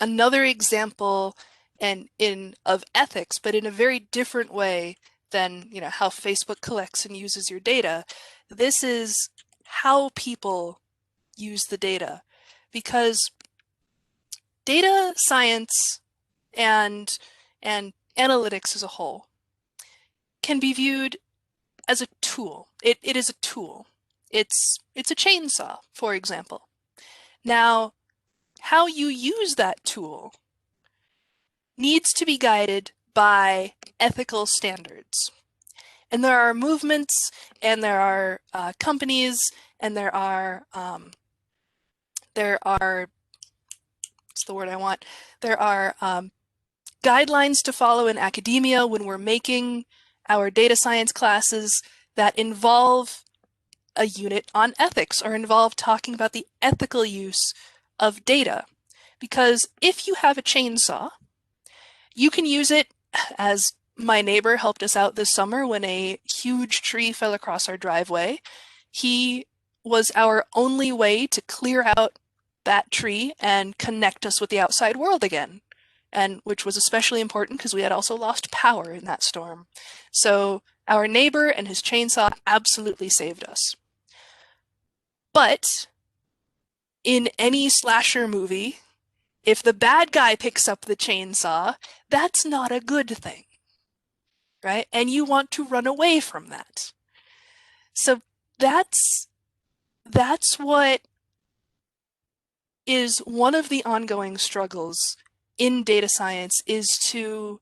another example of ethics, but in a very different way than how Facebook collects and uses your data. This is how people use the data, because data science and analytics as a whole can be viewed as a tool. It is a tool. It's a chainsaw, for example. Now, how you use that tool needs to be guided by ethical standards. And there are movements, and there are companies, and there are what's the word I want? There are guidelines to follow in academia when we're making our data science classes that involve a unit on ethics, or involve talking about the ethical use of data. Because if you have a chainsaw, you can use it, as my neighbor helped us out this summer when a huge tree fell across our driveway. He was our only way to clear out that tree and connect us with the outside world again, and which was especially important because we had also lost power in that storm. So our neighbor and his chainsaw absolutely saved us. But in any slasher movie, if the bad guy picks up the chainsaw, that's not a good thing, right? And you want to run away from that. So that's what is one of the ongoing struggles in data science, is to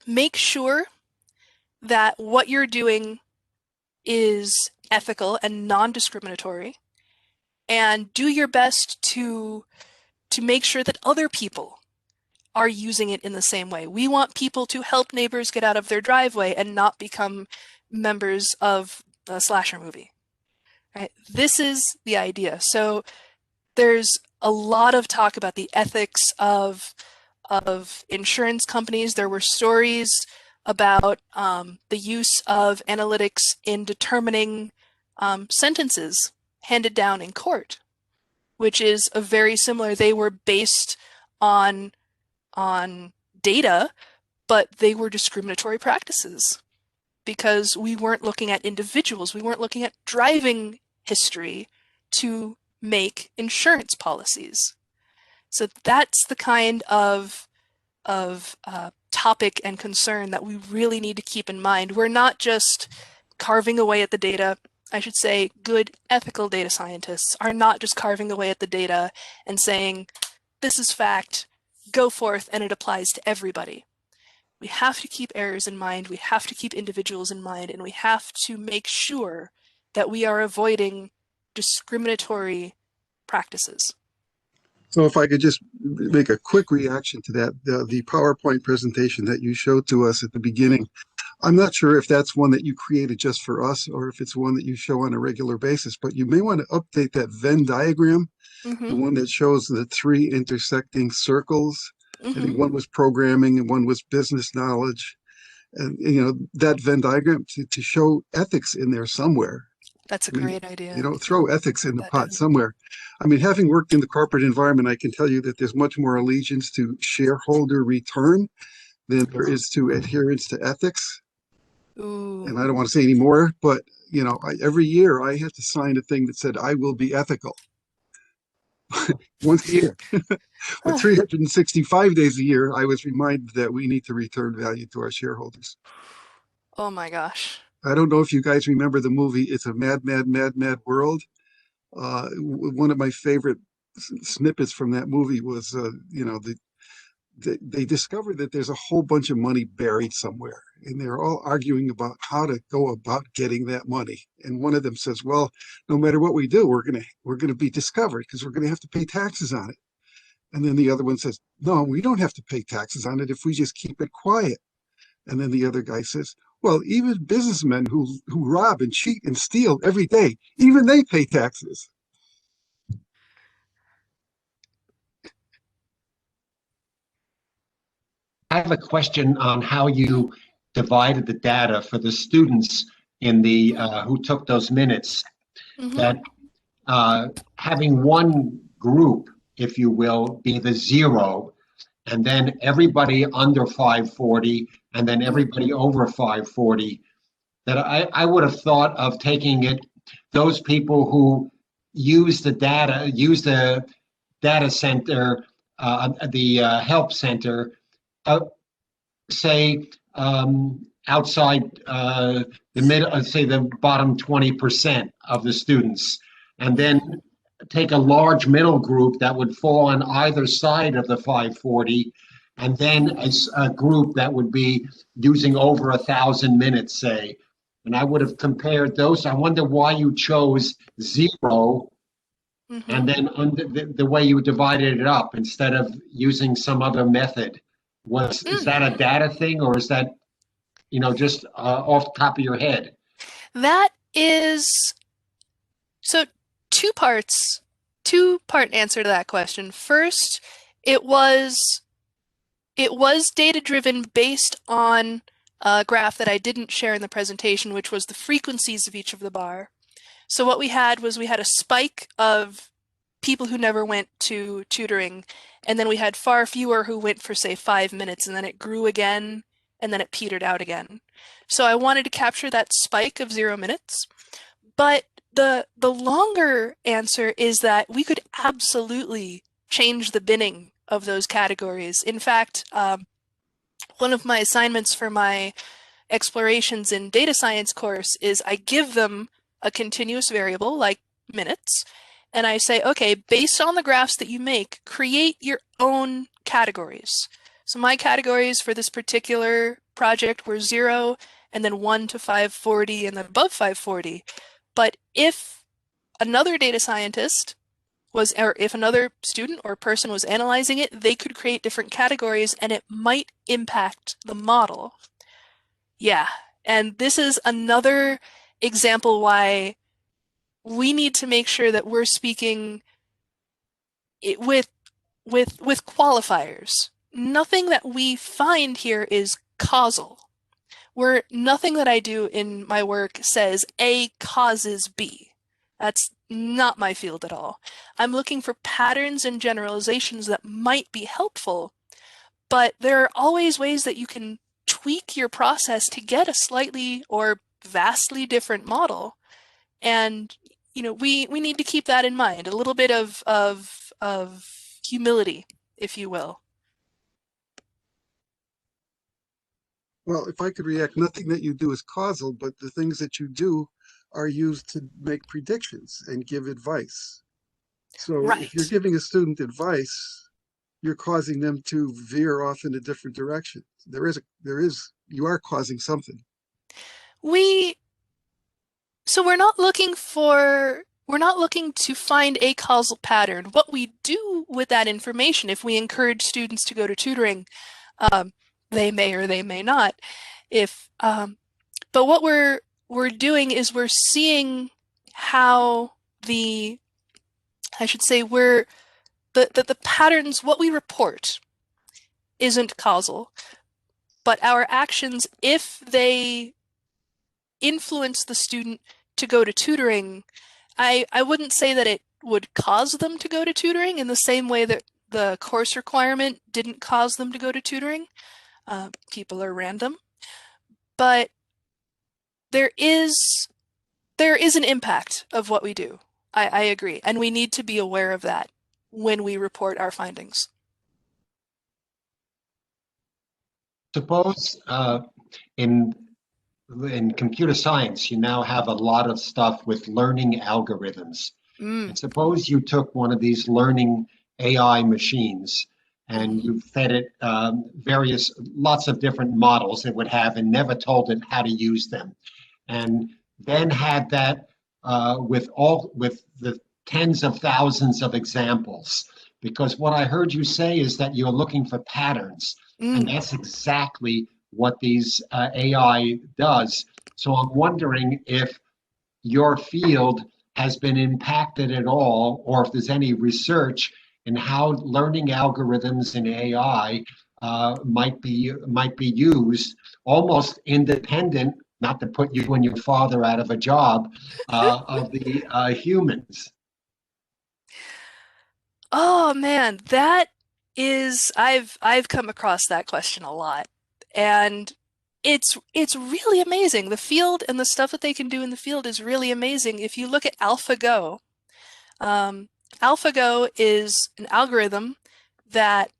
make sure that what you're doing is ethical and non-discriminatory, and do your best to make sure that other people are using it in the same way. We want people to help neighbors get out of their driveway and not become members of a slasher movie. Right? This is the idea. So there's a lot of talk about the ethics of insurance companies. There were stories about the use of analytics in determining sentences handed down in court, which is a very similar. They were based on data, but they were discriminatory practices, because we weren't looking at individuals. We weren't looking at driving history to make insurance policies. So that's the kind of topic and concern that we really need to keep in mind. We're not just carving away at the data. I should say good ethical data scientists are not just carving away at the data and saying, this is fact, go forth, and it applies to everybody. We have to keep errors in mind, we have to keep individuals in mind, and we have to make sure that we are avoiding discriminatory practices. So if I could just make a quick reaction to that, the PowerPoint presentation that you showed to us at the beginning, I'm not sure if that's one that you created just for us or if it's one that you show on a regular basis, but you may want to update that Venn diagram, the one that shows the three intersecting circles. I think one was programming and one was business knowledge. And, that Venn diagram to show ethics in there somewhere. That's a great idea. Throw ethics in the pot somewhere. I mean, having worked in the corporate environment, I can tell you that there's much more allegiance to shareholder return than there is to adherence to ethics. Ooh. And I don't want to say any more, but every year I had to sign a thing that said I will be ethical once a year. But 365 days a year, I was reminded that we need to return value to our shareholders. Oh my gosh. I don't know if you guys remember the movie It's a Mad, Mad, Mad, Mad World. One of my favorite snippets from that movie was, they discovered that there's a whole bunch of money buried somewhere, and they're all arguing about how to go about getting that money. And one of them says, "Well, no matter what we do, we're gonna be discovered because we're gonna have to pay taxes on it." And then the other one says, "No, we don't have to pay taxes on it if we just keep it quiet." And then the other guy says, "Well, even businessmen who rob and cheat and steal every day, even they pay taxes." I have a question on how you divided the data for the students in the who took those minutes. Mhm. That having one group, if you will, be the 0, and then everybody under 540, and then everybody over 540. That I would have thought of taking it, those people who use the data center, the help center, say outside the mid, say the bottom 20% of the students, and then take a large middle group that would fall on either side of the 540, and then a group that would be using over 1,000 minutes, say. And I would have compared those. I wonder why you chose 0, Mhm. and then the way you divided it up instead of using some other method. Is that a data thing, or is that just off the top of your head? That is so two-part answer to that question. First, it was data-driven based on a graph that I didn't share in the presentation, which was the frequencies of each of the bar. So what we had a spike of people who never went to tutoring, and then we had far fewer who went for, say, 5 minutes, and then it grew again, and then it petered out again. So I wanted to capture that spike of 0 minutes. But the longer answer is that we could absolutely change the binning of those categories. In fact, one of my assignments for my explorations in data science course is I give them a continuous variable like minutes, and I say, okay, based on the graphs that you make, create your own categories. So my categories for this particular project were 0, and then 1 to 540, and then above 540. But if another data scientist or if another student or person was analyzing it, they could create different categories, and it might impact the model. Yeah, and this is another example why we need to make sure that we're speaking with qualifiers. Nothing that we find here is causal. Nothing that I do in my work says A causes B. That's not my field at all. I'm looking for patterns and generalizations that might be helpful, but there are always ways that you can tweak your process to get a slightly or vastly different model. And we need to keep that in mind. A little bit of humility, if you will. Well, if I could react, nothing that you do is causal, but the things that you do are used to make predictions and give advice. So if you're Right. giving a student advice, you're causing them to veer off in a different direction. You are causing something. So we're not looking to find a causal pattern. What we do with that information, if we encourage students to go to tutoring, they may or they may not. But what we're doing is we're seeing how the patterns, what we report, isn't causal, but our actions, if they influence the student to go to tutoring, I wouldn't say that it would cause them to go to tutoring in the same way that the course requirement didn't cause them to go to tutoring. People are random. But there is an impact of what we do. I agree. And we need to be aware of that when we report our findings. Suppose in computer science, you now have a lot of stuff with learning algorithms. And suppose you took one of these learning AI machines and you fed it lots of different models it would have and never told it how to use them. And then had that with the tens of thousands of examples. Because what I heard you say is that you're looking for patterns. And that's exactly what these AI does. So I'm wondering if your field has been impacted at all, or if there's any research in how learning algorithms in AI might be used almost independent, not to put you and your father out of a job, of the humans. Oh man, I've come across that question a lot. And it's really amazing. The field and the stuff that they can do in the field is really amazing. If you look at AlphaGo, AlphaGo is an algorithm that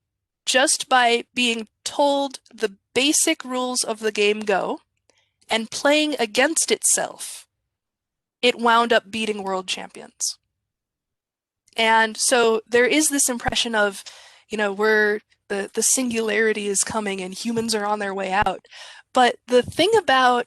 just by being told the basic rules of the game Go and playing against itself, it wound up beating world champions. And so there is this impression of, we're the singularity is coming and humans are on their way out. But the thing about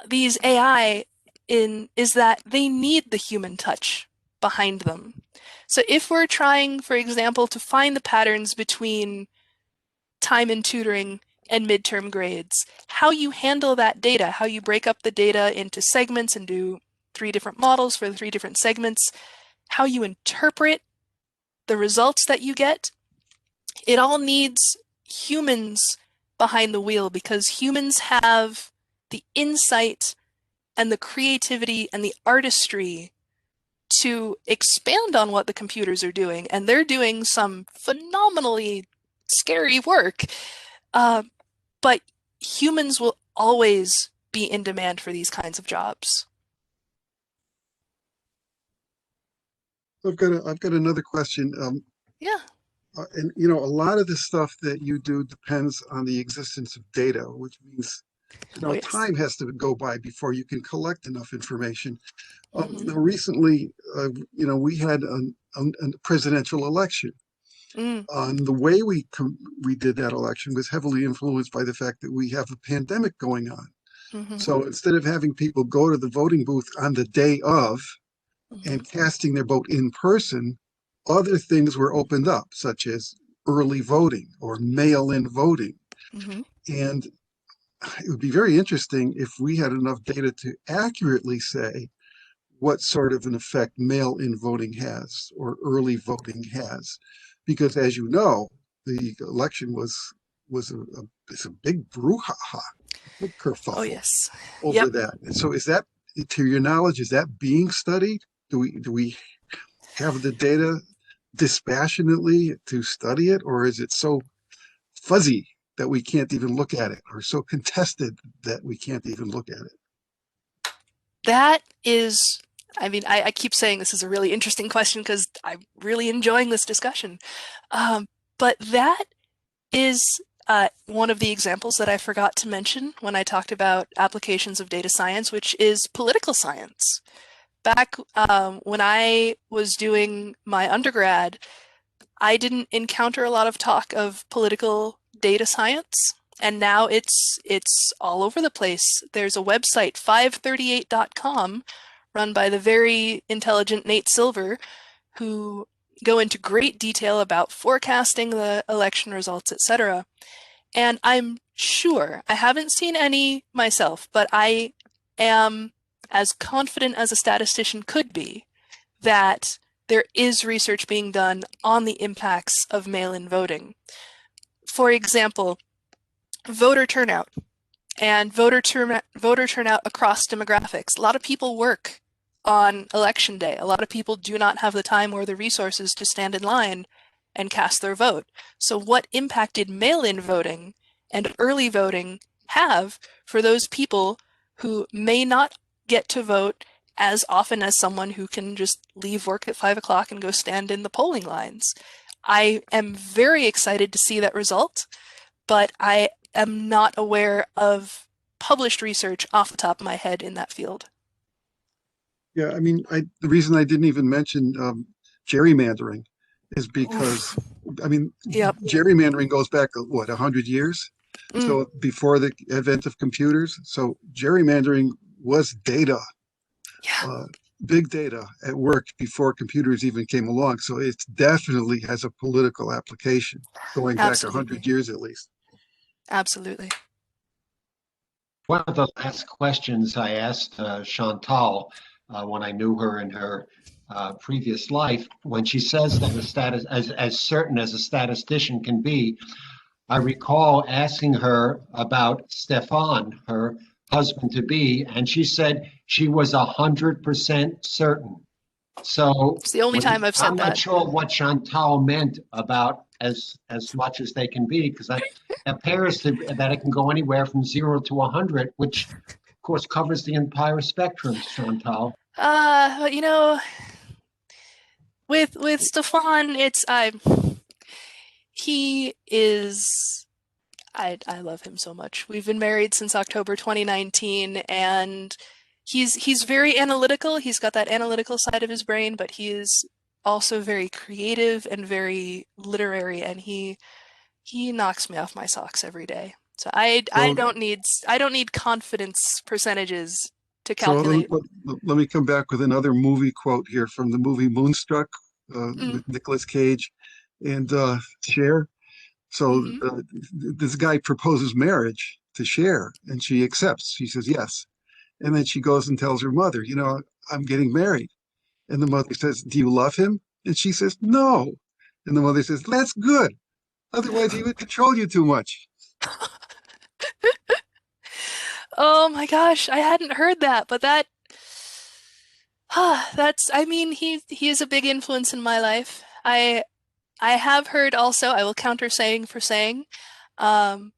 these AI is that they need the human touch behind them. So if we're trying, for example, to find the patterns between time and tutoring and midterm grades, how you handle that data, how you break up the data into segments and do 3 different models for the 3 different segments, how you interpret the results that you get, it all needs humans behind the wheel because humans have the insight and the creativity and the artistry to expand on what the computers are doing. And they're doing some phenomenally scary work. But humans will always be in demand for these kinds of jobs. I've got another question. Yeah. And a lot of the stuff that you do depends on the existence of data, which means Oh, yes. time has to go by before you can collect enough information. Mhm. Now, recently, we had a presidential election. The way we did that election was heavily influenced by the fact that we have a pandemic going on. So instead of having people go to the voting booth on the day of and casting their vote in person, other things were opened up, such as early voting or mail-in voting. And it would be very interesting if we had enough data to accurately say what sort of an effect mail-in voting has or early voting has. Because as you know, the election was a big brouhaha, big kerfuffle Oh, yes. over Yep. that. And so is that, to your knowledge, is that being studied? Do we have the data dispassionately to study it, or is it so fuzzy that we can't even look at it, or so contested that we can't even look at it? That is, I keep saying this is a really interesting question because I'm really enjoying this discussion. But that is one of the examples that I forgot to mention when I talked about applications of data science, which is political science. Back when I was doing my undergrad, I didn't encounter a lot of talk of political data science, and now it's all over the place. There's a website, 538.com, run by the very intelligent Nate Silver, who go into great detail about forecasting the election results, etc. And I'm sure, I haven't seen any myself, but I am as confident as a statistician could be that there is research being done on the impacts of mail-in voting. For example, voter turnout and voter turnout across demographics. A lot of people work on election day. A lot of people do not have the time or the resources to stand in line and cast their vote. So what impact did mail-in voting and early voting have for those people who may not get to vote as often as someone who can just leave work at 5 o'clock and go stand in the polling lines. I am very excited to see that result, but I am not aware of published research off the top of my head in that field. Yeah, I mean, the reason I didn't even mention gerrymandering is because, I mean, Yep. gerrymandering goes back, what, 100 years? Mm. So before the advent of computers. So gerrymandering was data, Yeah. big data at work before computers even came along. So it definitely has a political application going back Absolutely. 100 years at least. Absolutely. One of the last questions I asked Chantal when I knew her in her previous life, when she says that as certain as a statistician can be, I recall asking her about Stefan, her husband to be, and she said she was 100% certain. So It's the only time I've said I'm that. not sure what Chantal meant about as much as they can be, because it appears that it can go anywhere from 0 to 100, which of course covers the entire spectrum, Chantal. You know, with Stefan, he is I love him so much. We've been married since October 2019, and he's very analytical. He's got that analytical side of his brain, but he is also very creative and very literary, and he knocks me off my socks every day. So I don't need confidence percentages to So calculate. let me come back with another movie quote here from the movie Moonstruck with Nicolas Cage and Cher. So this guy proposes marriage to Cher, and she accepts. She says yes. And then she goes and tells her mother, you know, I'm getting married. And the mother says, do you love him? And she says, no. And the mother says, that's good. Otherwise, he would control you too much. Oh my gosh, I hadn't heard that, but I mean, he is a big influence in my life. I have heard also, I will counter saying for saying, the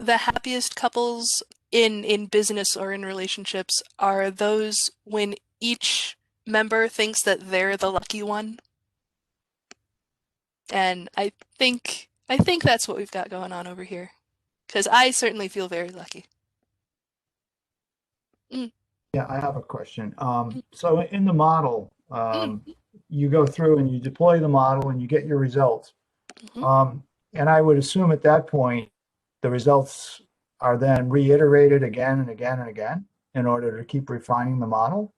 happiest couples in business or in relationships are those when each member thinks that they're the lucky one. And I think that's what we've got going on over here. Because I certainly feel very lucky. Yeah, I have a question. So in the model, you go through and you deploy the model and you get your results. And I would assume at that point, the results are then reiterated again and again and again in order to keep refining the model.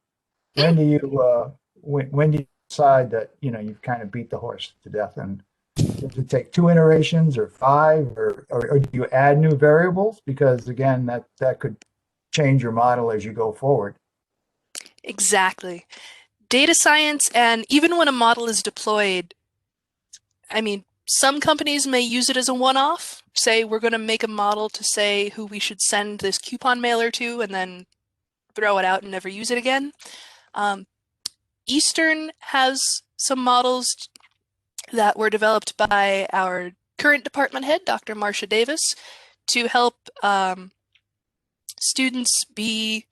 When do you when do you decide that you've kind of beat the horse to death? And does it take 2 iterations or 5, or do you add new variables? Because again, that could change your model as you go forward. Exactly. Data science, and even when a model is deployed, I mean, some companies may use it as a one-off. Say, we're going to make a model to say who we should send this coupon mailer to, and then throw it out and never use it again. Eastern has some models that were developed by our current department head, Dr. Marcia Davis, to help students be,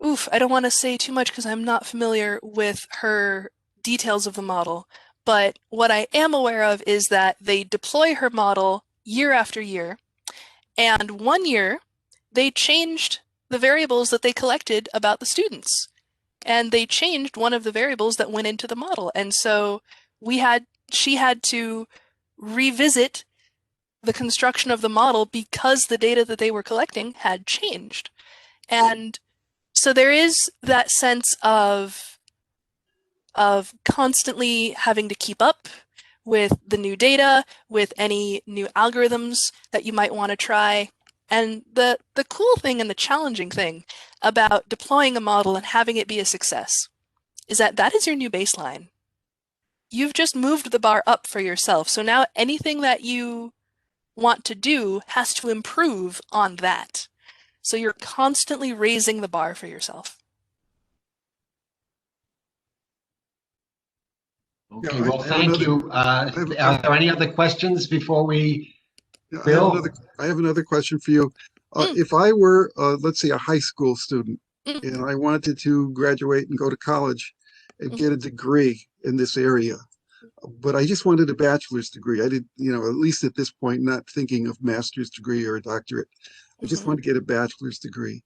I don't want to say too much because I'm not familiar with her details of the model, but what I am aware of is that they deploy her model year after year, and one year they changed the variables that they collected about the students, and they changed one of the variables that went into the model, and so she had to revisit the construction of the model because the data that they were collecting had changed. And so there is that sense of constantly having to keep up with the new data, with any new algorithms that you might want to try. And the cool thing and the challenging thing about deploying a model and having it be a success is that is your new baseline. You've just moved the bar up for yourself. So now anything that you want to do has to improve on that. So you're constantly raising the bar for yourself. Okay, well, thank you. Are there any other questions before we Bill? I have another question for you. Mm. If I were, let's say, a high school student, Mm. and I wanted to graduate and go to college and get a degree in this area, but I just wanted a bachelor's degree. I did, at least at this point, not thinking of master's degree or a doctorate. I just Mhm. wanted to get a bachelor's degree.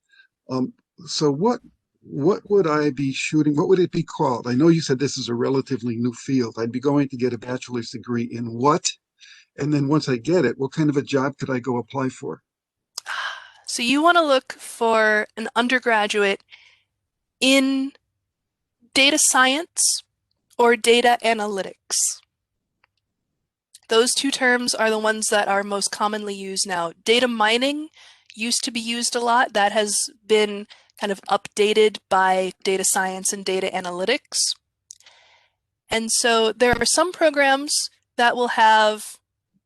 Um, so what would I be shooting? What would it be called? I know you said this is a relatively new field. I'd be going to get a bachelor's degree in what? And then once I get it, what kind of a job could I go apply for? So you want to look for an undergraduate in data science or data analytics. Those two terms are the ones that are most commonly used now. Data mining used to be used a lot. That has been kind of updated by data science and data analytics. And so there are some programs that will have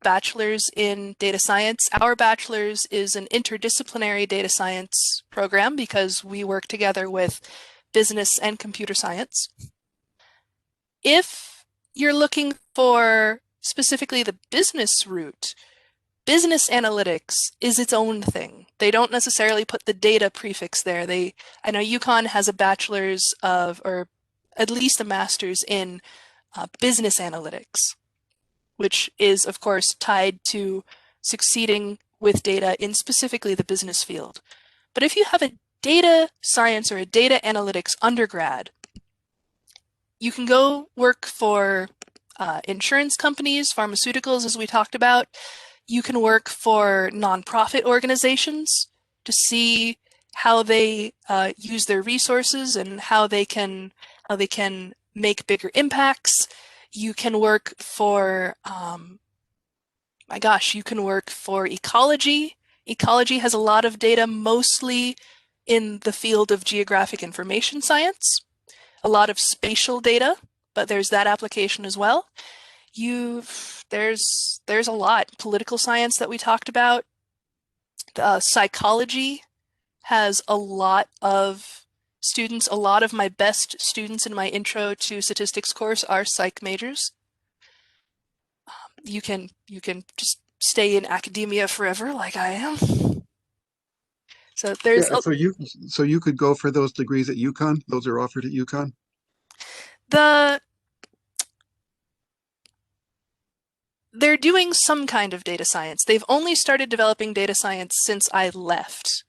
bachelor's in data science. Our bachelor's is an interdisciplinary data science program because we work together with business and computer science. If you're looking for specifically the business route, business analytics is its own thing. They don't necessarily put the data prefix there. I know UConn has a bachelor's of, or at least a master's in business analytics, which is, of course, tied to succeeding with data in specifically the business field. But if you have a data science or a data analytics undergrad, you can go work for insurance companies, pharmaceuticals, as we talked about. You can work for nonprofit organizations to see how they use their resources and how they can make bigger impacts. You can work for, my gosh, you can work for ecology. Ecology has a lot of data, mostly in the field of geographic information science, a lot of spatial data, but there's that application as well. There's a lot. Political science that we talked about. Psychology has a lot of students. A lot of my best students in my intro to statistics course are psych majors. You can just stay in academia forever like I am. So there's Yeah, so you could go for those degrees at UConn. Those are offered at UConn. the they're doing some kind of data science. They've only started developing data science since I left.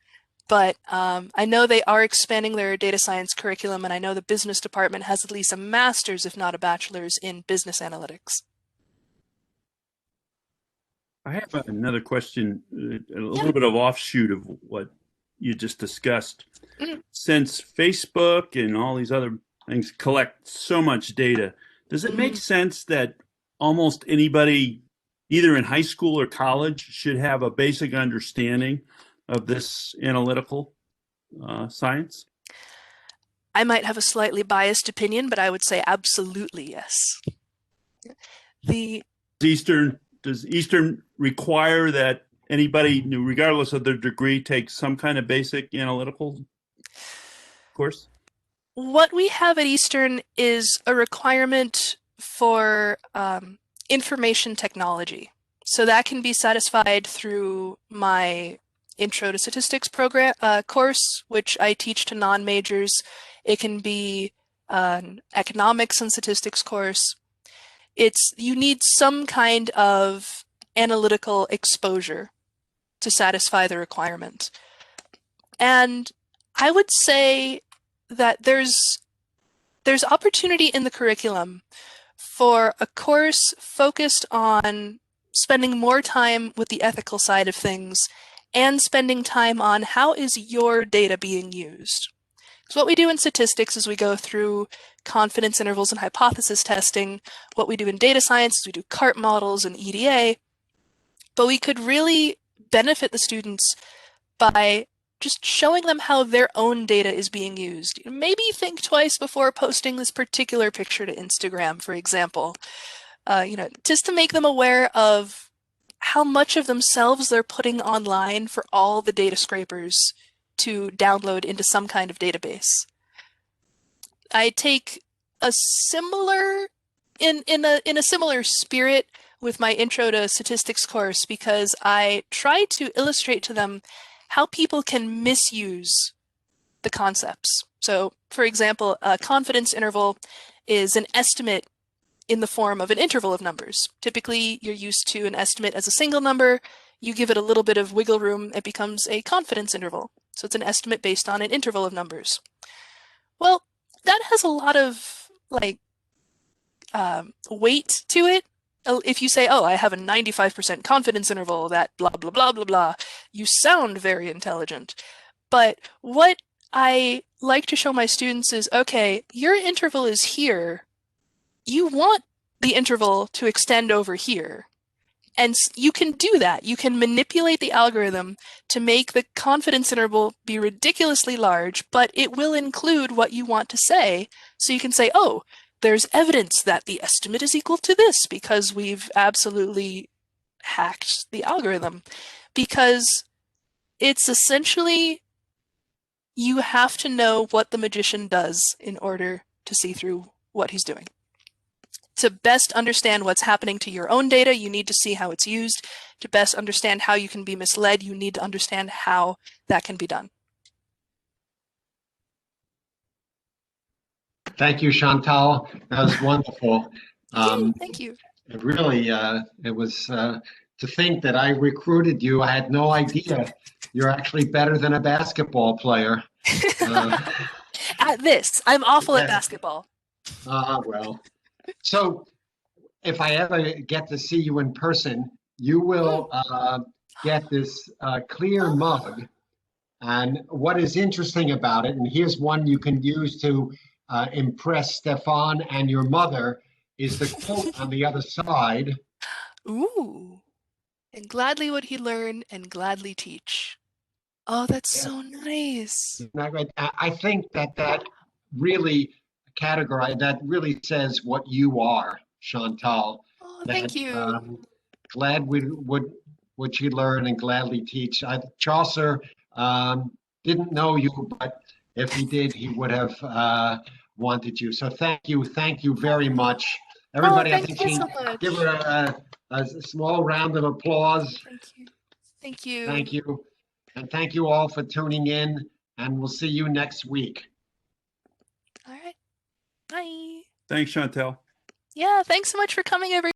But I know they are expanding their data science curriculum, and I know the business department has at least a master's, if not a bachelor's, in business analytics. I have another question, a Yeah. little bit of offshoot of what you just discussed. Mhm. Since Facebook and all these other things collect so much data, does it make sense that almost anybody, either in high school or college, should have a basic understanding of this analytical science? I might have a slightly biased opinion, but I would say absolutely yes. Does Eastern require that anybody, regardless of their degree, take some kind of basic analytical course? What we have at Eastern is a requirement for information technology. So that can be satisfied through my Intro to Statistics program course, which I teach to non-majors. It can be an economics and statistics course. You need some kind of analytical exposure to satisfy the requirement. And I would say that there's opportunity in the curriculum for a course focused on spending more time with the ethical side of things and spending time on how is your data being used. So what we do in statistics is we go through confidence intervals and hypothesis testing. What we do in data science is we do CART models and EDA. But we could really benefit the students by just showing them how their own data is being used. Maybe think twice before posting this particular picture to Instagram, for example. Just to make them aware of how much of themselves they're putting online for all the data scrapers to download into some kind of database. I take a similar, in a similar spirit, with my Intro to Statistics course because I try to illustrate to them how people can misuse the concepts. So, for example, a confidence interval is an estimate in the form of an interval of numbers. Typically, you're used to an estimate as a single number. You give it a little bit of wiggle room, it becomes a confidence interval. So it's an estimate based on an interval of numbers. Well, that has a lot of weight to it. If you say, oh, I have a 95% confidence interval that blah, blah, blah, blah, blah, you sound very intelligent. But what I like to show my students is, okay, your interval is here. You want the interval to extend over here. And you can do that. You can manipulate the algorithm to make the confidence interval be ridiculously large, but it will include what you want to say. So you can say, oh, there's evidence that the estimate is equal to this because we've absolutely hacked the algorithm. Because it's essentially, you have to know what the magician does in order to see through what he's doing. To best understand what's happening to your own data, you need to see how it's used. To best understand how you can be misled, you need to understand how that can be done. Thank you, Chantal. That was wonderful. Thank you. It really, it was to think that I recruited you. I had no idea you're actually better than a basketball player. At this, I'm awful at Yeah. basketball. Well. So if I ever get to see you in person, you will get this CLIR mug. And what is interesting about it, and here's one you can use to impress Stefan and your mother, is the quote on the other side. Ooh. And gladly would he learn and gladly teach. Oh, that's so nice. I think that really that really says what you are, Chantal. Oh, thank you. Glad would she learn and gladly teach. Chaucer didn't know you, but if he did, he would have wanted you. So thank you very much. Everybody, I think thank you she so much. give her a small round of applause. Thank you. Thank you. Thank you. And thank you all for tuning in, and we'll see you next week. All right. Bye. Thanks, Chantel. Yeah, thanks so much for coming, everyone.